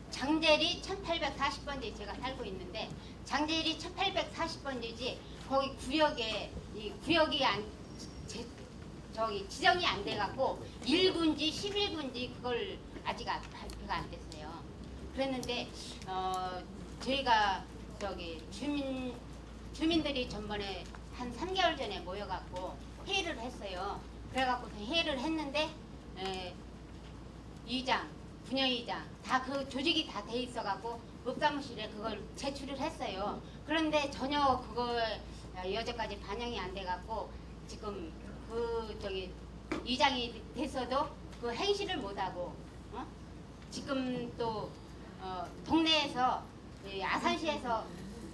장제리 1840번지 제가 살고 있는데 장제리 1840번지지 거기 구역에 구역이 지정이 안 돼갖고 1군지 11군지 그걸 아직 발표가 안 됐어요. 그랬는데 저희가 주민들이 전번에 한 3개월 전에 모여갖고 회의를 했어요. 그래갖고 회의를 했는데 이장, 분여이장 다 그 조직이 다 돼 있어갖고 읍사무실에 그걸 제출을 했어요. 그런데 전혀 그걸 여태까지 반영이 안 돼갖고 지금 이장이 됐어도 그 행시를 못하고 지금 또 동네에서 이 아산시에서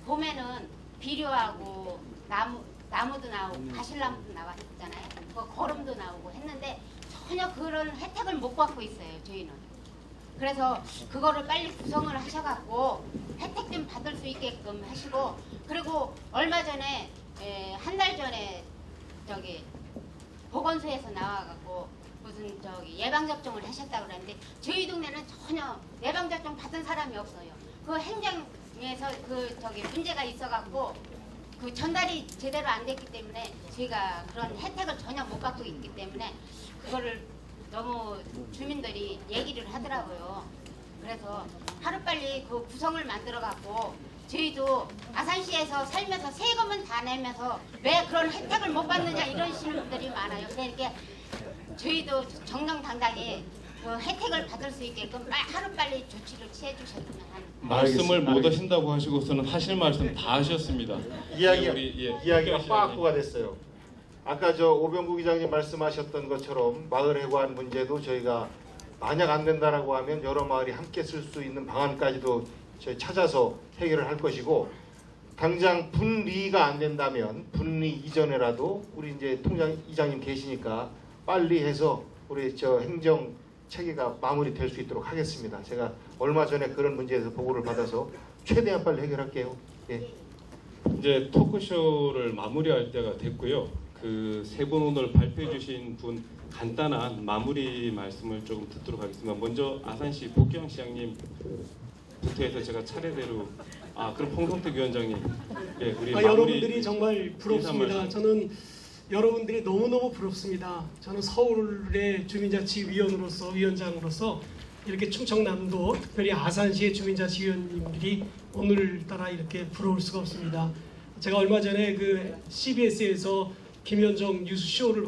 봄에는 비료하고 나무도 나오고 가실나무도 나왔잖아요. 거름도 나오고 했는데 전혀 그런 혜택을 못 받고 있어요. 저희는. 그래서 그거를 빨리 구성을 하셔갖고 혜택 좀 받을 수 있게끔 하시고, 그리고 얼마 전에 한 달 전에 저기 보건소에서 나와갖고 무슨 저기 예방접종을 하셨다고 그랬는데 저희 동네는 전혀 예방접종 받은 사람이 없어요. 그 행정에서 그 저기 문제가 있어갖고 그 전달이 제대로 안 됐기 때문에 저희가 그런 혜택을 전혀 못 받고 있기 때문에 그거를 너무 주민들이 얘기를 하더라고요. 그래서 하루빨리 그 구성을 만들어갖고 저희도 아산시에서 살면서 세금은 다 내면서 왜 그런 혜택을 못 받느냐 이러시는 분들이 많아요. 그러니까 저희도 정정당당히 그 혜택을 받을 수 있게끔 하루빨리 조치를 취해주셨으면 하는. 말씀을 못 하신다고 하시고서는 하실 말씀 다 하셨습니다. 이야기가 빠꾸가 됐어요. 아까 저 오병구 기장님 말씀하셨던 것처럼 마을 해관 문제도 저희가 만약 안 된다라고 하면 여러 마을이 함께 쓸 수 있는 방안까지도 저희 찾아서 해결을 할 것이고, 당장 분리가 안 된다면 분리 이전에라도 우리 이제 통장 이장님 계시니까 빨리 해서 우리 저 행정 체계가 마무리될 수 있도록 하겠습니다. 제가 얼마 전에 그런 문제에서 보고를 받아서 최대한 빨리 해결할게요. 예. 이제 토크쇼를 마무리할 때가 됐고요. 그 세 분 오늘 발표해 주신 분 간단한 마무리 말씀을 조금 듣도록 하겠습니다. 먼저 아산시 복경 시장님부터 해서 제가 차례대로 그럼 홍성택 위원장님, 예, 우리 여러분들이 정말 부럽습니다. 저는 여러분들이 너무너무 부럽습니다. 저는 서울의 주민자치위원으로서 위원장으로서 이렇게 충청남도 특별히 아산시의 주민자치위원님들이 오늘따라 이렇게 부러울 수가 없습니다. 제가 얼마 전에 그 CBS에서 김현정 뉴스쇼를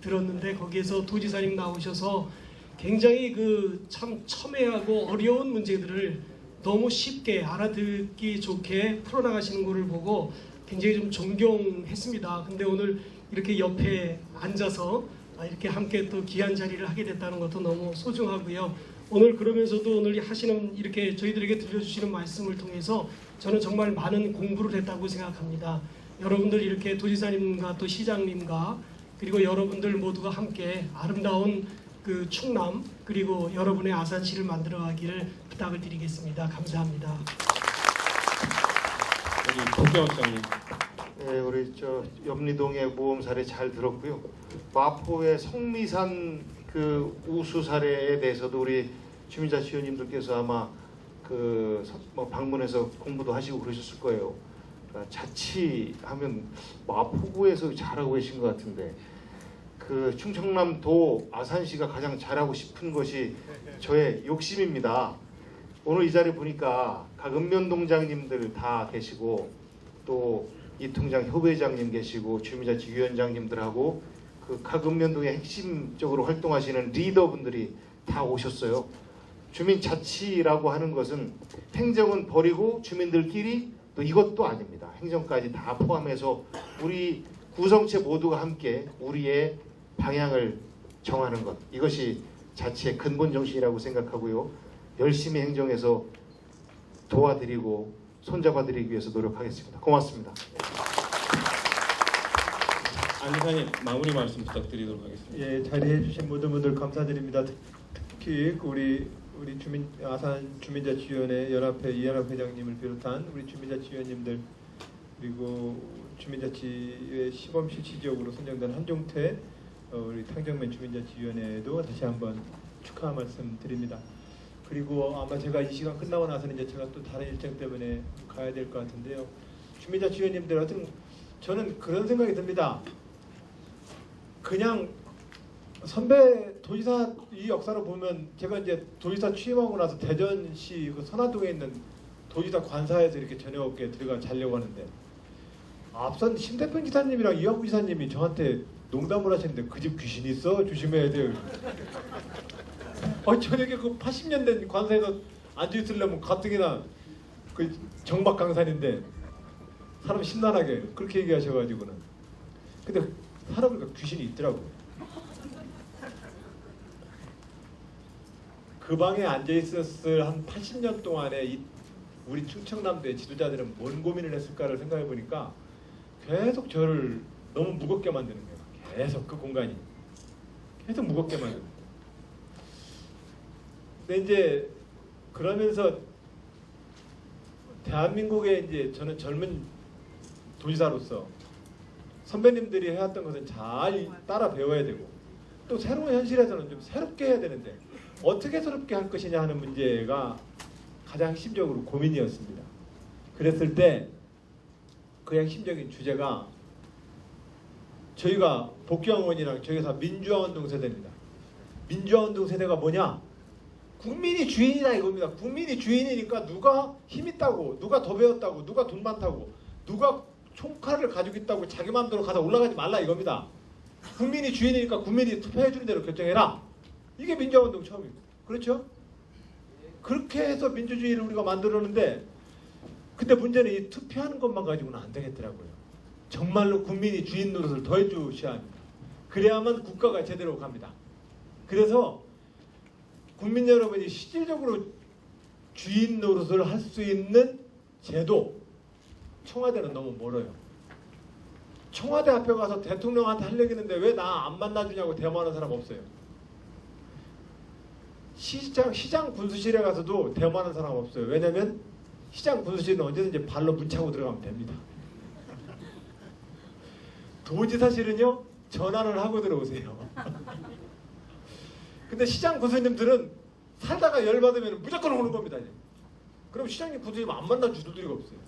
들었는데 거기에서 도지사님 나오셔서 굉장히 그 참 첨예하고 어려운 문제들을 너무 쉽게 알아듣기 좋게 풀어나가시는 것을 보고 굉장히 좀 존경했습니다. 근데 오늘 이렇게 옆에 앉아서 이렇게 함께 또 귀한 자리를 하게 됐다는 것도 너무 소중하고요. 오늘 그러면서도 오늘 하시는 이렇게 저희들에게 들려주시는 말씀을 통해서 저는 정말 많은 공부를 했다고 생각합니다. 여러분들 이렇게 도지사님과 또 시장님과 그리고 여러분들 모두가 함께 아름다운 그 충남 그리고 여러분의 아산시를 만들어가기를 부탁을 드리겠습니다. 감사합니다. 복경 시장님. 네, 우리 저 염리동의 모험 사례 잘 들었고요. 마포의 성미산 그 우수 사례에 대해서도 우리 주민자치위원님들께서 아마 그 뭐 방문해서 공부도 하시고 그러셨을 거예요. 그러니까 자치하면 마포구에서 잘하고 계신 것 같은데 그 충청남도 아산시가 가장 잘하고 싶은 것이 저의 욕심입니다. 오늘 이 자리 보니까 각 읍면동장님들 다 계시고 또 이통장 협의장님 계시고 주민자치위원장님들하고 그 각 읍면동에 핵심적으로 활동하시는 리더분들이 다 오셨어요. 주민자치라고 하는 것은 행정은 버리고 주민들끼리 또 이것도 아닙니다. 행정까지 다 포함해서 우리 구성체 모두가 함께 우리의 방향을 정하는 것, 이것이 자치의 근본 정신이라고 생각하고요. 열심히 행정해서 도와드리고 손잡아드리기 위해서 노력하겠습니다. 고맙습니다. 안 이사님 마무리 말씀 부탁드리도록 하겠습니다. 예, 자리해 주신 모든 분들 감사드립니다. 특히 우리 아산 주민자치위원회 연합회 이연합 회장님을 비롯한 우리 주민자치위원님들 그리고 주민자치의 시범 실시지역으로 선정된 한종태 우리 탕정면 주민자치위원회에도 다시 한번 축하 말씀 드립니다. 그리고 아마 제가 이 시간 끝나고 나서는 이제 제가 또 다른 일정 때문에 가야 될 것 같은데요. 주민자치위원님들 하여튼 저는 그런 생각이 듭니다. 그냥 선배 도지사 이 역사를 보면 제가 이제 도지사 취임하고 나서 대전시 그 선화동에 있는 도지사 관사에서 이렇게 저녁에 들어가 자려고 하는데 앞선 심대편 기사님이랑 이왕구 기사님이 저한테 농담을 하시는데 그 집 귀신이 있어? 조심해야 돼요. 저녁에 그 80년 된 관사에서 앉아있으려면 가뜩이나 그 정박강산인데 사람 심란하게 그렇게 얘기하셔가지고는 근데 살아보니까 귀신이 있더라고요. 그 방에 앉아 있었을 한 80년 동안에 우리 충청남도의 지도자들은 뭔 고민을 했을까를 생각해 보니까 계속 저를 너무 무겁게 만드는 거예요. 계속 그 공간이 계속 무겁게 만드는 거예요. 근데 이제 그러면서 대한민국에 이제 저는 젊은 도지사로서 선배님들이 해왔던 것은 잘 따라 배워야 되고 또 새로운 현실에서는 좀 새롭게 해야 되는데 어떻게 새롭게 할 것이냐 하는 문제가 가장 핵심적으로 고민이었습니다. 그랬을 때 그 핵심적인 주제가 저희가 복귀왕 의원이랑 저희가 다 민주화운동 세대입니다. 민주화운동 세대가 뭐냐? 국민이 주인이다 이겁니다. 국민이 주인이니까 누가 힘 있다고, 누가 더 배웠다고, 누가 돈 많다고, 누가 총칼을 가지고 있다고 자기 마음대로 가서 올라가지 말라 이겁니다. 국민이 주인이니까 국민이 투표해주는 대로 결정해라. 이게 민주화운동 처음입니다. 그렇죠? 그렇게 해서 민주주의를 우리가 만들었는데 근데 문제는 이 투표하는 것만 가지고는 안 되겠더라고요. 정말로 국민이 주인 노릇을 더 해주셔야 합니다. 그래야만 국가가 제대로 갑니다. 그래서 국민 여러분이 실질적으로 주인 노릇을 할 수 있는 제도, 청와대는 너무 멀어요. 청와대 앞에 가서 대통령한테 할 얘기는데 왜 나 안 만나주냐고 대모하는 사람 없어요. 시장 군수실에 가서도 대모하는 사람 없어요. 왜냐면 시장 군수실은 언제든지 발로 문 차고 들어가면 됩니다. 도지사실은요 전화를 하고 들어오세요. 근데 시장 군수님들은 살다가 열받으면 무조건 오는 겁니다. 이제. 그럼 시장님 군수님 안 만나 주실 리가 없어요.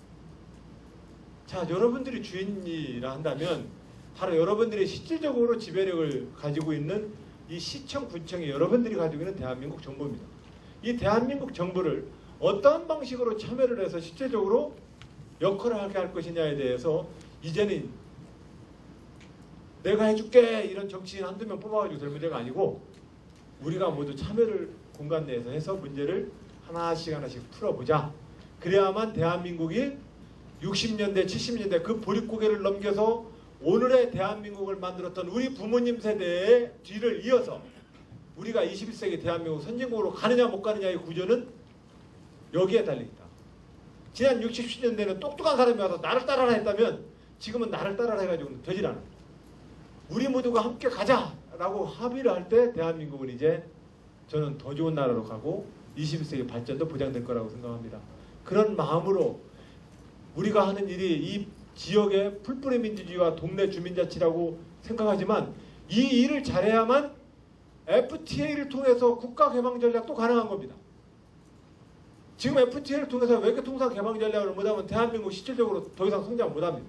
자, 여러분들이 주인이라 한다면 바로 여러분들이 실질적으로 지배력을 가지고 있는 이 시청, 군청이 여러분들이 가지고 있는 대한민국 정부입니다. 이 대한민국 정부를 어떤 방식으로 참여를 해서 실질적으로 역할을 하게 할 것이냐에 대해서 이제는 내가 해줄게 이런 정치인 한두 명 뽑아가지고 될 문제가 아니고 우리가 모두 참여를 공간 내에서 해서 문제를 하나씩 풀어보자. 그래야만 대한민국이 60년대, 70년대 그 보릿고개를 넘겨서 오늘의 대한민국을 만들었던 우리 부모님 세대의 뒤를 이어서 우리가 21세기 대한민국 선진국으로 가느냐 못 가느냐의 구조는 여기에 달려있다. 지난 60, 70년대는 똑똑한 사람이 와서 나를 따라라 했다면 지금은 나를 따라라 해가지고는 되질 않아요. 우리 모두가 함께 가자라고 합의를 할 때 대한민국은 이제 저는 더 좋은 나라로 가고 21세기 발전도 보장될 거라고 생각합니다. 그런 마음으로 우리가 하는 일이 이 지역의 풀뿌리 민주주의와 동네 주민자치라고 생각하지만 이 일을 잘해야만 FTA를 통해서 국가 개방 전략도 가능한 겁니다. 지금 FTA를 통해서 외교통상 개방 전략을 못하면 대한민국 실질적으로 더 이상 성장 못합니다.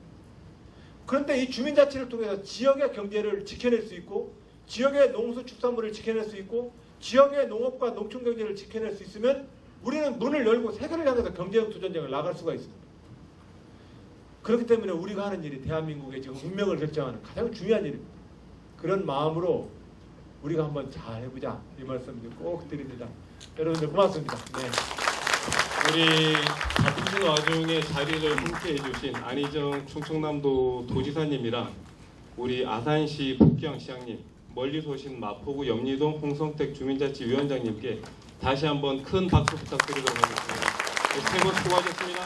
그런데 이 주민자치를 통해서 지역의 경제를 지켜낼 수 있고 지역의 농수축산물을 지켜낼 수 있고 지역의 농업과 농촌경제를 지켜낼 수 있으면 우리는 문을 열고 세계를 향해서 경제혁투 전쟁을 나갈 수가 있습니다. 그렇기 때문에 우리가 하는 일이 대한민국의 지금 운명을 결정하는 가장 중요한 일입니다. 그런 마음으로 우리가 한번 잘 해보자 이 말씀 꼭 드립니다. 여러분들 고맙습니다. 네. 우리 바쁘신 와중에 자리를 함께 해주신 안희정 충청남도 도지사님이랑 우리 아산시 복귀왕 시장님, 멀리서 오신 마포구 염리동 홍성택 주민자치위원장님께 다시 한번 큰 박수 부탁드리도록 하겠습니다. 네, 세 분 수고하셨습니다.